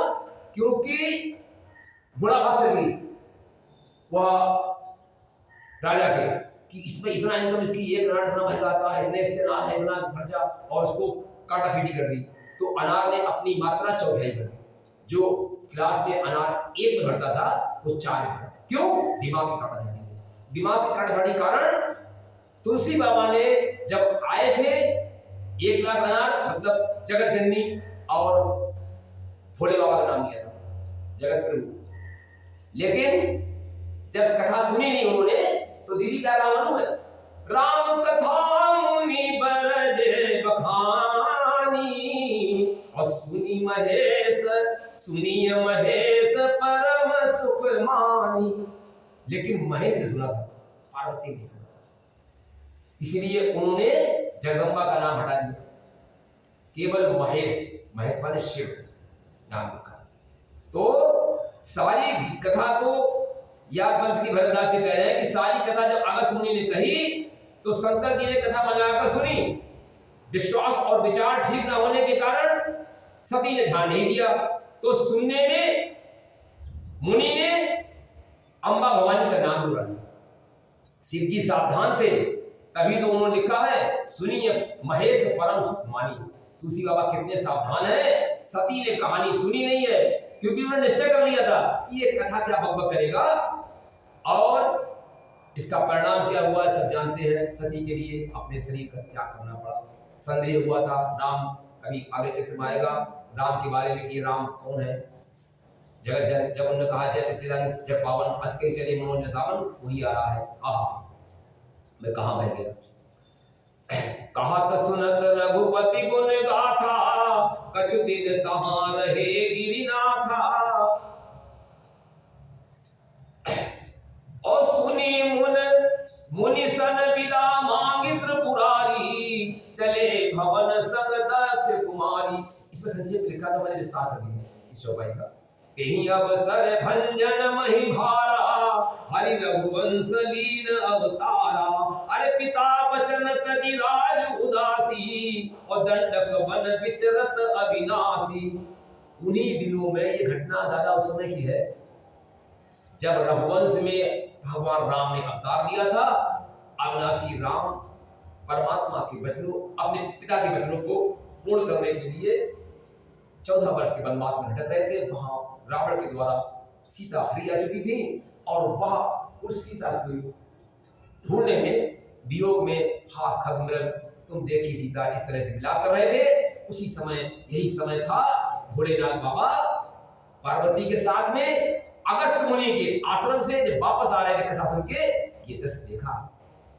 क्योंकि बुरा भाग चल गई वह राजा के कि इसमें इतना इनकम, इसकी एक अनार इतना महंगा आता है, इतने इसके अनार है, इतना खर्चा, और उसको काटा फीटी कर दी। तो अनार ने अपनी मात्रा चौथाई कर दी। जो गिलास में अनार 1 में भरता था वो 4 में भरा। क्यों? दिमाग की काटाछाटी से। दिमाग की काटाछाटी कारण तुलसी बाबा ने जब आए थे, 1 गिलास अनार मतलब जगत जननी और भोले बाबा का नाम दिया था, जगत प्रभु। लेकिन जब कथा सुनी नहीं उन्होंने, तो दीदी क्या कहा मालूम है? राम कथा मुनि बरजे बखानी, और सुनिय महेश परम सुख मानी। लेकिन महेश ने सुना था, पार्वती ने सुना था, इसीलिए उन्होंने जगदम्बा का नाम हटा दिया, केवल महेश माने शिव नाम रखा। तो सारी कथा तो याज्ञवल्क्य भरद्वाज से कह रहे हैं कि सारी कथा जब अगस्त्य मुनि ने कही तो शंकर जी ने कथा मनाकर सुनी। विश्वास और विचार ठीक न होने के कारण सती ने ध्यान नहीं दिया, तो सुनने में मुनि ने अम्बा भवानी का नाम जुड़ा। शिव जी सावधान थे, तभी तो उन्होंने लिखा है सुनिए महेश परम सुख मानी। तुलसी बाबा कितने सावधान है, सती ने कहानी सुनी नहीं है, क्योंकि उन्होंने निश्चय कर लिया था कि ये कथा क्या बकबक करेगा, और इसका परिणाम क्या हुआ सब जानते हैं। सती के लिए अपने शरीर का त्याग करना पड़ा। संदेह हुआ था, राम अभी आगे चित्र में आएगा, राम के बारे में कि राम कौन है। जगत जन जब उन्होंने कहा जैसे चिदान जब पावन अस्के चले मनोज सावन, वही आ रहा है। आहा मैं कहां बह गया। कहा तो सुनत रघुपति गुण गाथा, कछु दिन तहां रहे गिरिनाथा। और सुनी मुनि सन विदा मांगी त्रिपुरारी, चले भवन संग दक्ष कुमारी। इसमें संक्षेप में लिखा था, मैंने विस्तार कर दिया इस चौपाई का। कहीं अवसर भंजन मही भारा, हरि रघुवंश लीन अवतारा। अरे पिता वचन तजी राज उदासी, और दंडक वन विचरत अविनाशी। उन्हीं दिनों में ये घटना दादा उस समय की है जब रघुवंश में भगवान राम ने अवतार लिया था, अविनाशी राम परमात्मा के वचनों, अपने पिता के वचनों को पूर्ण करने के लिए 14 वर्ष के वनवास में भटक रहे थे। वहां रावण के द्वारा सीता हरी आ चुकी थी और वह उस सीता को ढूंढने में वियोग में हा खग मृग तुम देखी सीता इस तरह से मिलाप कर रहे थे। उसी समय, यही समय था भोलेनाथ बाबा पार्वती के साथ में अगस्त्य मुनि के आश्रम से जब वापस आ रहे थे कथा सुन के, ये दृश्य देखा।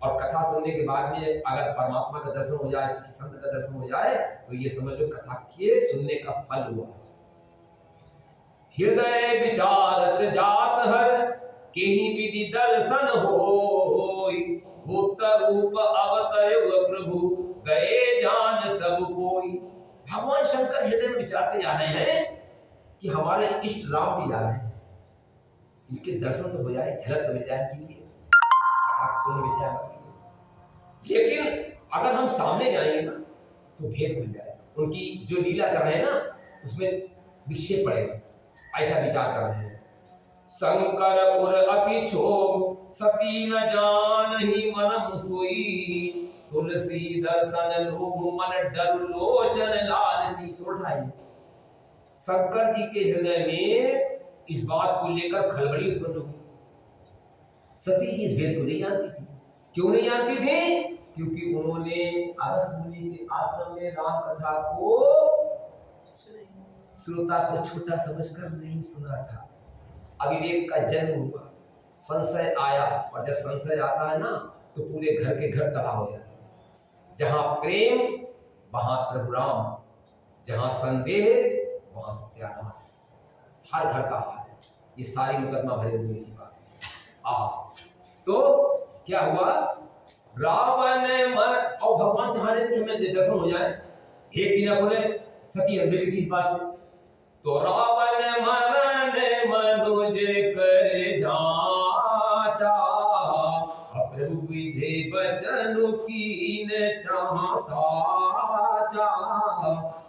और कथा सुनने के बाद में अगर परमात्मा का दर्शन हो जाए, किसी संत का दर्शन हो जाए, तो ये समझ लो कथा के सुनने का फल हुआ। हृदय विचारत जात हर केहि विधि दर्शन होई, गुप्त रूप अवतरव प्रभु गए जान सब कोई। भगवान शंकर हृदय में विचारते जा रहे हैं कि हमारे इष्ट राम जी जा रहे हैं, इनके दर्शन तो हो जाए, झलक तो मिल जाए इनकी, मिल जाए। लेकिन अगर हम सामने जाएंगे ना तो भेद खुल जाए, उनकी जो लीला कर रहे हैं ना उसमें विक्षेप पड़ेगा, ऐसा विचार कर रहे हैं। शंकर उर अति क्षोभ सती न जानहि मन मुसोई, तुलसी दर्शन लोभ मन डर लोचन लालची। सोठाई शंकर जी के हृदय में इस बात को लेकर खलबली उत्पन्न हुई। सती जी इस भेद को नहीं जानती थी। क्यों नहीं जानती थी? क्योंकि उन्होंने अगस्त्य मुनि के आश्रम में राम कथा को श्रोता को छोटा समझकर नहीं सुना था। अविवेक का जन्म हुआ, संशय आया, और जब संशय आता है ना तो पूरे घर के घर तबाह हो जाते हैं। जहां प्रेम वहां प्रभु राम, जहां संदेह वहां सत्यानाश। हर घर का हाल है, ये सारी मुकदमा भरे हुए इसी बात से। तो क्या हुआ, रावण और भगवान चाह रहे थे कि हमें दर्शन हो जाए, एक भी ना खोले, सती अंधेरी थी इस बात से। तो रावण मरण मनुज कर जाचा, प्रभु विधे बचन कीन चाह साचा,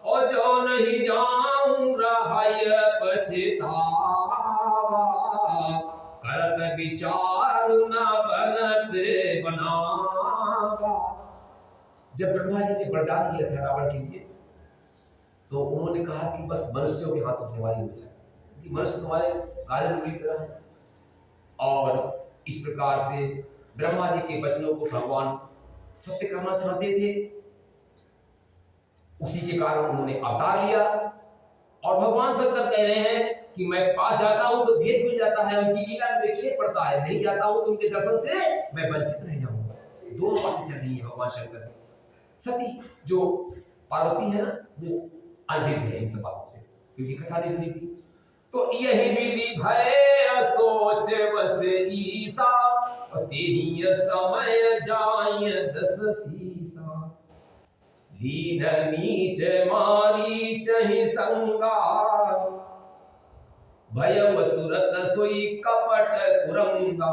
और जो नहीं जाऊं रहय पछतावा, करत विचार न बनत बनावा। जब ब्रह्मा जी ने वरदान दिया था रावण के लिए, तो उन्होंने कहा कि बस मनुष्यों के हाथों से हमारी हो जाए, क्योंकि मनुष्य तुम्हारे गाजर मूली तरह है। और इस प्रकार से ब्रह्मा जी के वचनों को भगवान सत्य करना चाहते थे, उसी के कारण उन्होंने अवतार लिया। और भगवान शंकर कह रहे हैं कि मैं पास जाता हूं तो भेद खुल जाता है, उनकी लीला में विक्षेप पड़ता है, नहीं जाता हूं तो उनके दर्शन से मैं वंचित रह जाऊंगा। दोनों बातें चल रही है भगवान शंकर की। सती जो पार्वती है ना, वो अनभिज्ञ है इन सब बातों से, क्योंकि कथा नहीं सुनी थी। तो यही विधि भय सोच बस ईसा, तेहि समय जाय दस सीसा, लीन नीच मारी चहि संगा, भयव तुरत सोई कपट कुरंगा।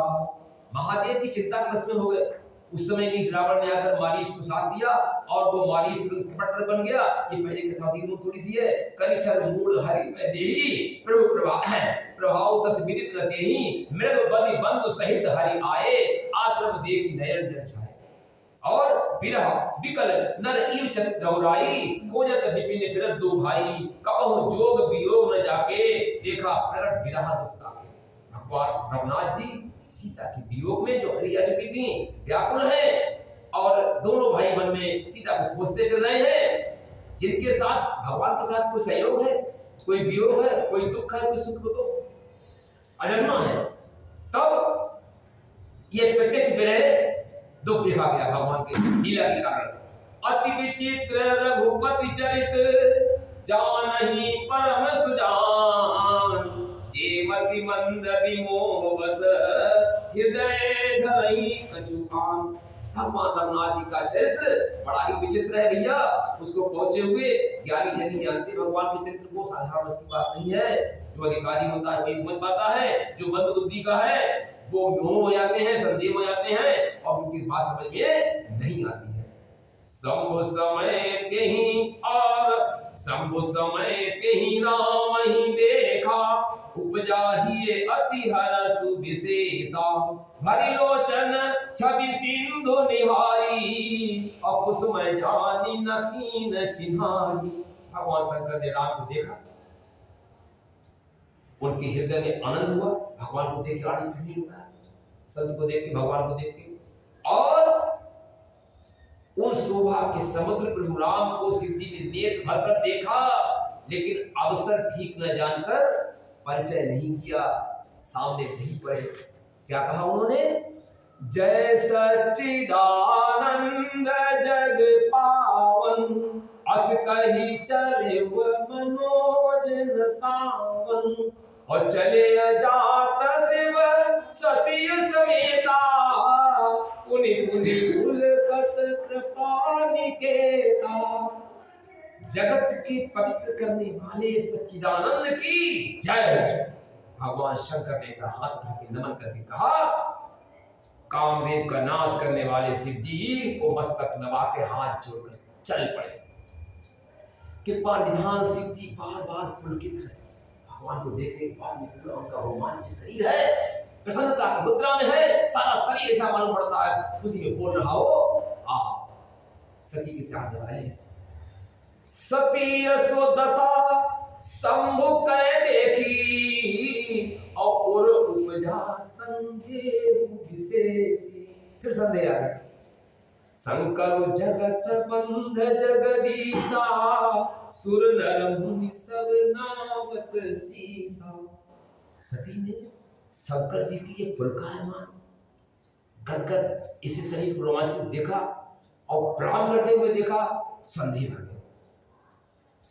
महादेव की चिंता में हो गए। उस समय भी रावण ने आकर मारीच को साथ दिया, और वो मारीच तुरंत कपट बन गया। ये पहले कथा थी, थोड़ी सी है। करिछल मूड हरि में देही, प्रभु प्रभाव तस विदित न तेहि, मृग बलि बंधु सहित हरि आए, आश्रम देखि नयन जल छाए। और विरह विकल नर इव चंद गौराई, खोजत विपिन फिरत दो भाई, कबहु जोग वियोग न जाके, देखा प्रगट विरह दुखता। भगवान रघुनाथ जी सीता के वियोग में जो हरि आ चुकी थी, व्याकुल है, और दोनों भाई मन में सीता को खोजते फिर रहे हैं, जिनके साथ भगवान के साथ कोई सहयोग है, कोई वियोग है, कोई दुख है, कोई सुख तो अजन्मा है। तब ये प्रत्यक्ष विरह दुख दिखा गया भगवान के लीला के कारण। अति विचित्र रघुपति चरित, जानहि परम सुजान, जेमति मंद विमोह बस, हृदय धरई कछु आन। भगवान रघुनाथ जी का चरित्र बड़ा ही विचित्र है भैया। उसको पहुंचे हुए ज्ञानी जन ही जानते भगवान के चरित्र को। साधारण की बात नहीं है। जो अधिकारी होता है वही समझ पाता है, जो मंद बुद्धि का है वो मोह हो जाते हैं, संदेह हो जाते हैं, और उनकी बात समझ में नहीं आती है। शंभु समय के ही और शंभु समय के ही राम ही देखा, उपजा ही अति हरसु विशेषा, भरी लोचन छवि सिंधु निहारी, और कुसुम जानी न कीन चिन्हारी। भगवान शंकर ने राम को देखा, उनके हृदय में आनंद हुआ। भगवान को देख के आनंद किसी होता है, संत को देख के, भगवान को देख के। और उन शोभा के समुद्र प्रभु राम को शिव जी ने नेत्र भरकर देखा, लेकिन अवसर ठीक न जानकर परिचय नहीं किया, सामने नहीं पड़े। क्या कहा उन्होंने? जय सच्चिदानंद जग पावन, अस कही चले मनोज न सावन, और चले जात शिव सती समेता, पुनि पुनि पुलकत कृपा निकेता। जगत के पवित्र करने वाले सच्चिदानंद की जय। भगवान शंकर ने ऐसा हाथ उठा के नमन करके कहा, कामदेव का नाश करने वाले शिव जी को मस्तक नवा के हाथ जोड़कर चल पड़े। कृपा निधान शिव जी बार बार पुलकित है। भगवान को देखने के बाद पूरा उनका रोमांचित शरीर है, प्रसन्नता की मुद्रा में है, सारा शरीर ऐसा मालूम पड़ता है, खुशी में बोल रहा हो। आहा, सती की सांस ले रहे हैं। सती यशोदशा शंभु कै देखी, और उपजा संदेह विशेषी। फिर संदेह आ गया। शंकर जगत बंध जगदीशा, सुर नर मुनि सब नावत सीसा। सती ने शंकर जी की ये पुलकायमान गदगद इसी शरीर को रोमांचित देखा और प्रणाम करते हुए देखा, संदेह भर गया।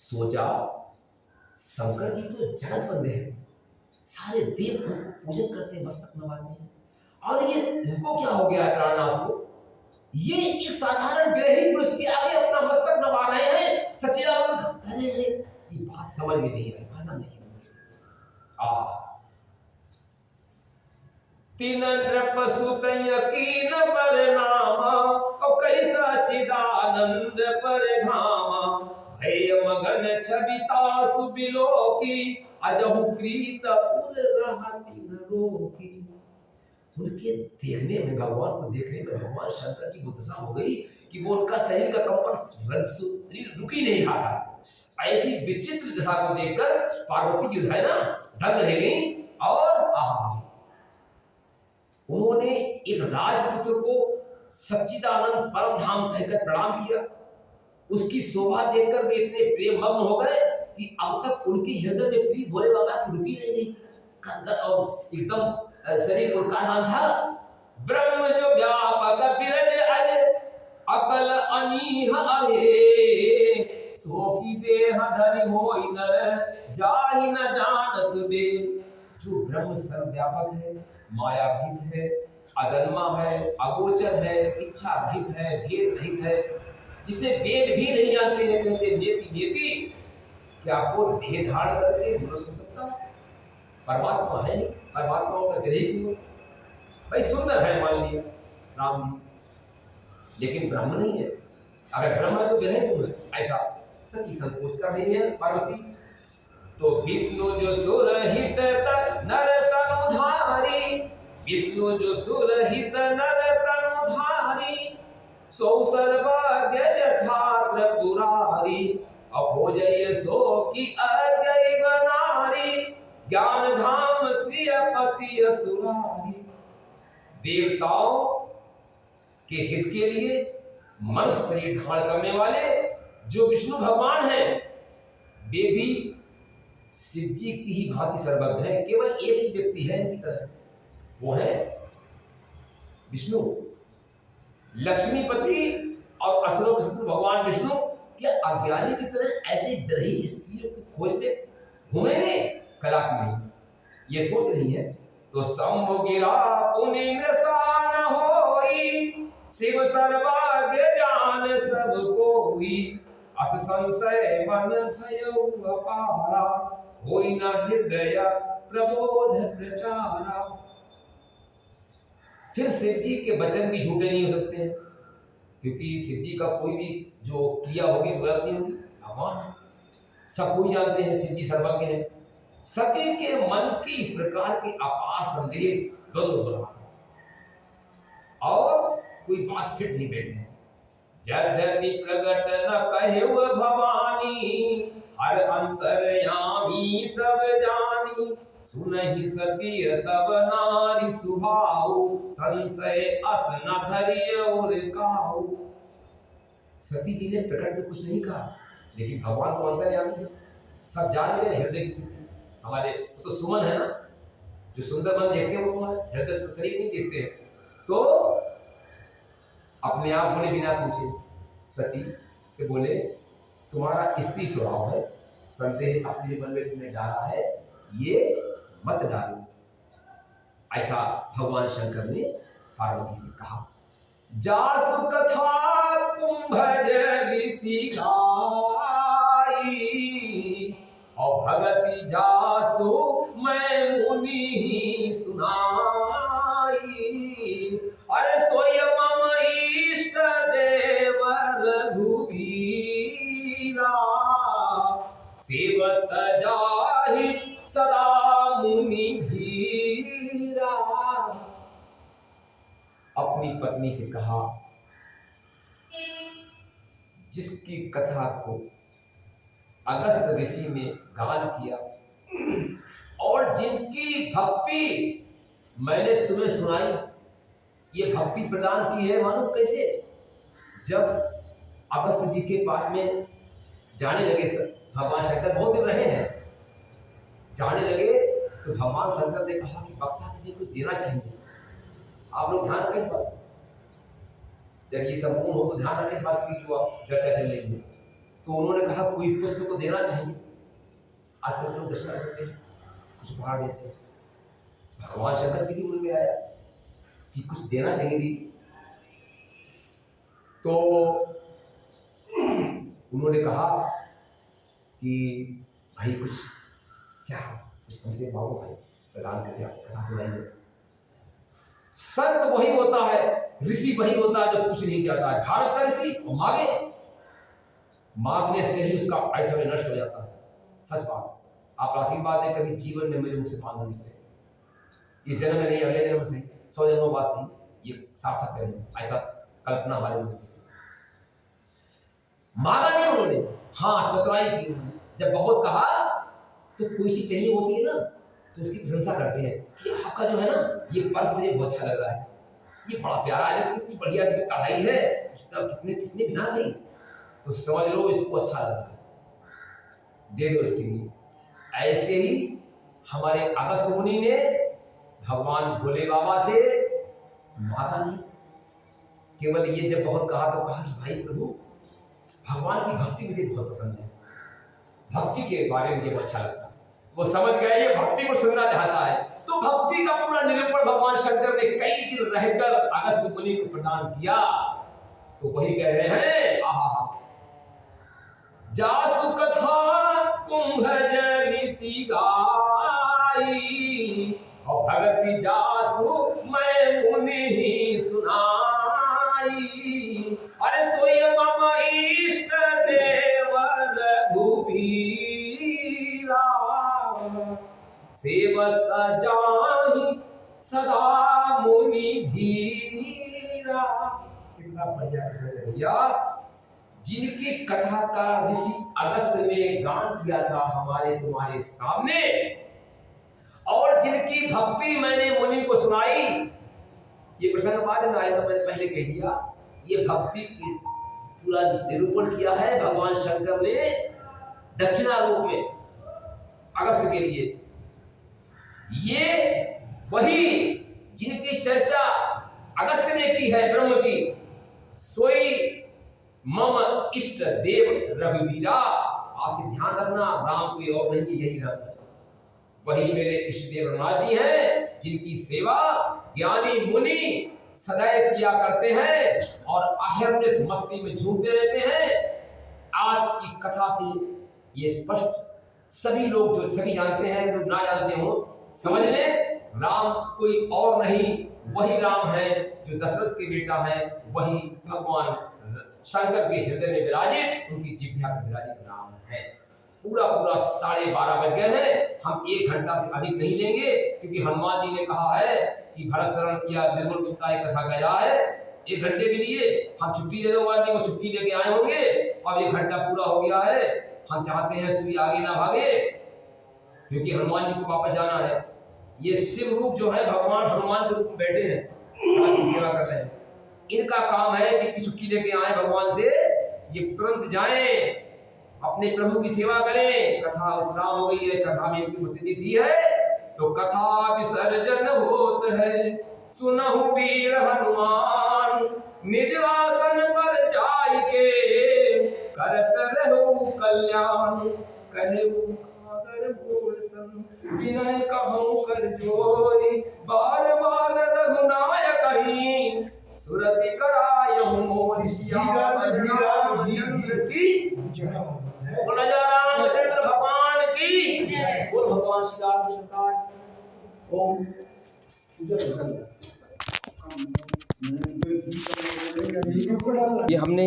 सोचा, शंकर जी तो जगत बंधे हैं, सारे देव उनको पूजन करते हैं, मस्तक नवाते हैं, और ये इनको क्या हो गया है प्राणनाथ को? ये एक साधारण ग्रही पुरुष के आगे अपना मस्तक नवा रहे हैं, सच्चिदानंद कह रहे हैं। ये बात समझ में नहीं आई, भाषा नहीं आई। तीन नृप सुत यकीन पर नामा, और कई सच्चिदानंद पर धामा, भय मगन छविता सुबिलो की, अजहु प्रीत उर रहती न रोकी। उनके देखने में, भगवान को देखने में भगवान शंकर की बुद्धि हो गई कि वो उनका शरीर का कंपन रुक ही नहीं रहा था। ऐसी विचित्र दशा को देखकर पार्वती की है ना दंग रह गई। और उन्होंने एक राजपुत्र को सच्चिदानंद परम धाम कहकर प्रणाम किया। उसकी शोभा देखकर वे इतने प्रेम मग्न हो गए कि अब तक उनके हृदय में प्रीत भोले बाबा की रुकी नहीं रही थी, और एकदम शरीर को काटा था। ब्रह्म जो व्यापक बिरज अज, अकल अनीह अरे, सो की देह धरि होई नर, जाहि न जानत बे। जो ब्रह्म सर्वव्यापक है, मायाभीत है, अजन्मा है, अगोचर है, इच्छा रहित है, भेद रहित है, जिसे वेद भी नहीं जानते हैं, कहते नेति नेति। क्या आपको देह धारण करके मनुष्य हो सकता है? परमात्मा है नहीं, परमात्मा का ग्रह क्यों? भाई सुंदर है मान लिया राम जी, लेकिन ब्रह्म नहीं है। अगर ब्रह्म है तो ग्रह क्यों है? ऐसा सती संकोच कर रही है पार्वती। तो विष्णु जो सुरहित नर तनुधारी, विष्णु जो सुरहित नर तनुधारी, सो सर्वज्ञ जठात्र पुरारी, अभोजय सो की अजय बनारी, ज्ञान धाम श्रीपति असुरारी। देवताओं के हित के लिए मनुष्य शरीर धारण करने वाले जो विष्णु भगवान हैं, वे भी शिव जी की ही भांति सर्वज्ञ हैं। केवल एक ही व्यक्ति है इनकी तरह, वो है विष्णु। लक्ष्मीपति और असुरों के शत्रु भगवान विष्णु क्या अज्ञानी की तरह ऐसे ग्रही स्त्रियों की खोज में घूमेंगे? कदापि नहीं, ये सोच रही है। तो शंभु गिरा पुनि मृषा न होई, शिव सर्वज्ञ जान सब कोई, अस संशय मन भयउ अपारा, होई न हृदय प्रबोध प्रचारा। फिर शिव जी के वचन भी झूठे नहीं हो सकते हैं, क्योंकि शिव जी का कोई भी जो क्रिया होगी गलत नहीं होगी। भगवान सब कोई जानते हैं शिव जी सर्वज्ञ हैं। सती के मन की इस प्रकार की अपार संदेह द्वंद्व हो रहा था और कोई बात फिट नहीं बैठी। यद्यपि प्रगट न कहेउ भवानी, हर अंतर्यामी सब जानी। सुनहि सती तब नारी सुभाऊ, संशय अस न धरि और काऊ। सती जी ने प्रकट में कुछ नहीं कहा, लेकिन भगवान तो अंतर्यामी है, सब जान गए हृदय की स्थिति। हमारे तो सुमन है ना, जो सुंदर मन देखते हैं वो तो हृदय से शरीर नहीं देखते हैं। तो अपने आप बोले बिना पूछे सती से बोले, तुम्हारा स्त्री स्वभाव है, संदेह अपने मन में तुमने डाला है, ये मत डालो। ऐसा भगवान शंकर ने पार्वती से कहा। जासु कथा कुंभज ऋषि गाई, और भगति जासु मैं मुनि ही सुनाई। अरे सोय मम इष्ट देव रघुबीरा, सेवत जाहि सदा मुनि धीरा। अपनी पत्नी से कहा, जिसकी कथा को अगस्त ऋषि ने गान किया और जिनकी भक्ति मैंने तुम्हें सुनाई, ये भक्ति प्रदान की है। मानो कैसे, जब अगस्त जी के पास में जाने लगे भगवान शंकर, बहुत दिन रहे हैं, जाने लगे तो भगवान शंकर ने कहा कि वक्ता के लिए कुछ देना चाहिए। आप लोग ध्यान रखें इस बात, जब ये संपूर्ण हो तो ध्यान रखें इस बात की जो आप चर्चा चल रही है। तो उन्होंने कहा कोई पुष्प तो देना चाहिए। आज तक लोग दक्षिणा देते हैं, कुछ उपहार देते हैं। भगवान शंकर के भी मन में आया कि कुछ देना चाहिए दीदी। तो उन्होंने कहा कि भाई कुछ क्या, कुछ हमसे मांगो भाई, प्रदान करके आप कथा सुनाइए। संत वही होता है, ऋषि वही होता है जो कुछ नहीं चाहता है। भारत का ऋषि मांगे, मांगने से ही उसका ऐश्वर्य नष्ट हो जाता है। सच बात, आप आशीर्वाद दें, कभी जीवन में मेरे मुंह से मांगना नहीं पड़ेगा। इस जन्म में नहीं, अगले जन्म से, 100 जन्मों बाद से ये सार्थक करेंगे, ऐसा कल्पना हमारे में थी। मांगा नहीं उन्होंने, हाँ चतुराई की उन्होंने। जब बहुत कहा तो कोई चीज चाहिए होती है ना, तो उसकी प्रशंसा करते हैं कि आपका जो है ना ये पर्स मुझे बहुत अच्छा लग रहा है, ये बड़ा प्यारा है, देखो कितनी बढ़िया इसमें कढ़ाई है, किसने बिना गई, तो समझ लो इसको अच्छा लग रहा है, दे दो इसके लिए। ऐसे ही हमारे अगस्त मुनि ने भगवान भोले बाबा से मांगा नहीं, केवल ये जब बहुत कहा तो कहा कि भाई प्रभु भगवान की भक्ति मुझे बहुत पसंद है, भक्ति के बारे में मुझे अच्छा लगता है। वो समझ गए ये भक्ति को सुनना चाहता है, तो भक्ति का पूरा निरूपण भगवान शंकर ने कई दिन रहकर अगस्त मुनि को प्रदान किया। तो वही कह रहे हैं, आहा जासु कथा कुंभज ऋषि गाई, और भगति जासु मैं मुनि ही सुनाई। अरे सोय मम इष्ट देव रघुबीरा, सेवत जाहि सदा मुनि धीरा। कितना बढ़िया प्रसंग है भैया। जिनकी कथा का ऋषि अगस्त ने गान किया था हमारे तुम्हारे सामने, और जिनकी भक्ति मैंने मुनि को सुनाई, ये प्रसंग बाद में आएगा, मैंने पहले कह दिया। ये भक्ति की पूरा निरूपण किया है भगवान शंकर ने दक्षिणा रूप में अगस्त के लिए। ये वही जिनकी चर्चा अगस्त ने की है ब्रह्म की, सोई मम इष्ट देव रघुवीरा। आज से ध्यान रखना, राम कोई और नहीं, यही राम है, वही मेरे इष्ट देव रघुनाथ जी हैं, जिनकी सेवा ज्ञानी मुनि सदैव किया करते हैं और अहरनिश मस्ती में झूमते रहते हैं। आज की कथा से ये स्पष्ट सभी लोग, जो सभी जानते हैं, जो ना जानते हो, समझ लें राम कोई और नहीं, वही राम है जो दशरथ के बेटा है, वही भगवान शंकर के हृदय में विराजित, उनकी जिह्वा में विराजित राम है। पूरा पूरा 12:30 बज गए हैं, हम 1 घंटा से अधिक नहीं लेंगे, क्योंकि हनुमान जी ने कहा है कि भरत शरण या निर्मल गुप्ता एक कथा गया है 1 घंटे के लिए, हम छुट्टी दे दो, वाले वो छुट्टी लेके आए होंगे, अब 1 घंटा पूरा हो गया है, हम चाहते हैं सुई आगे ना भागे, क्योंकि हनुमान जी को वापस जाना है। ये शिव रूप जो है भगवान हनुमान के रूप में बैठे हैं, आपकी सेवा कर रहे हैं, इनका काम है जितनी छुट्टी लेके आए भगवान से ये तुरंत जाएं, अपने प्रभु की सेवा करें। कथा विश्राम हो गई है, कथा में इनकी उपस्थिति थी है, तो कथा विसर्जन होत है, सुनहु वीर हनुमान, निज आसन पर जाय के, करत रहु कल्याण, कहु खागर बोल सन, विनय कहूँ कर जोरी, बार बार रघुनायक ही, सुरति करायहु मोर सियावर रामचंद्र की जय। बोल रामचंद्र भगवान की जय। बोल भगवान श्री राम सरकार। ओम ये हमने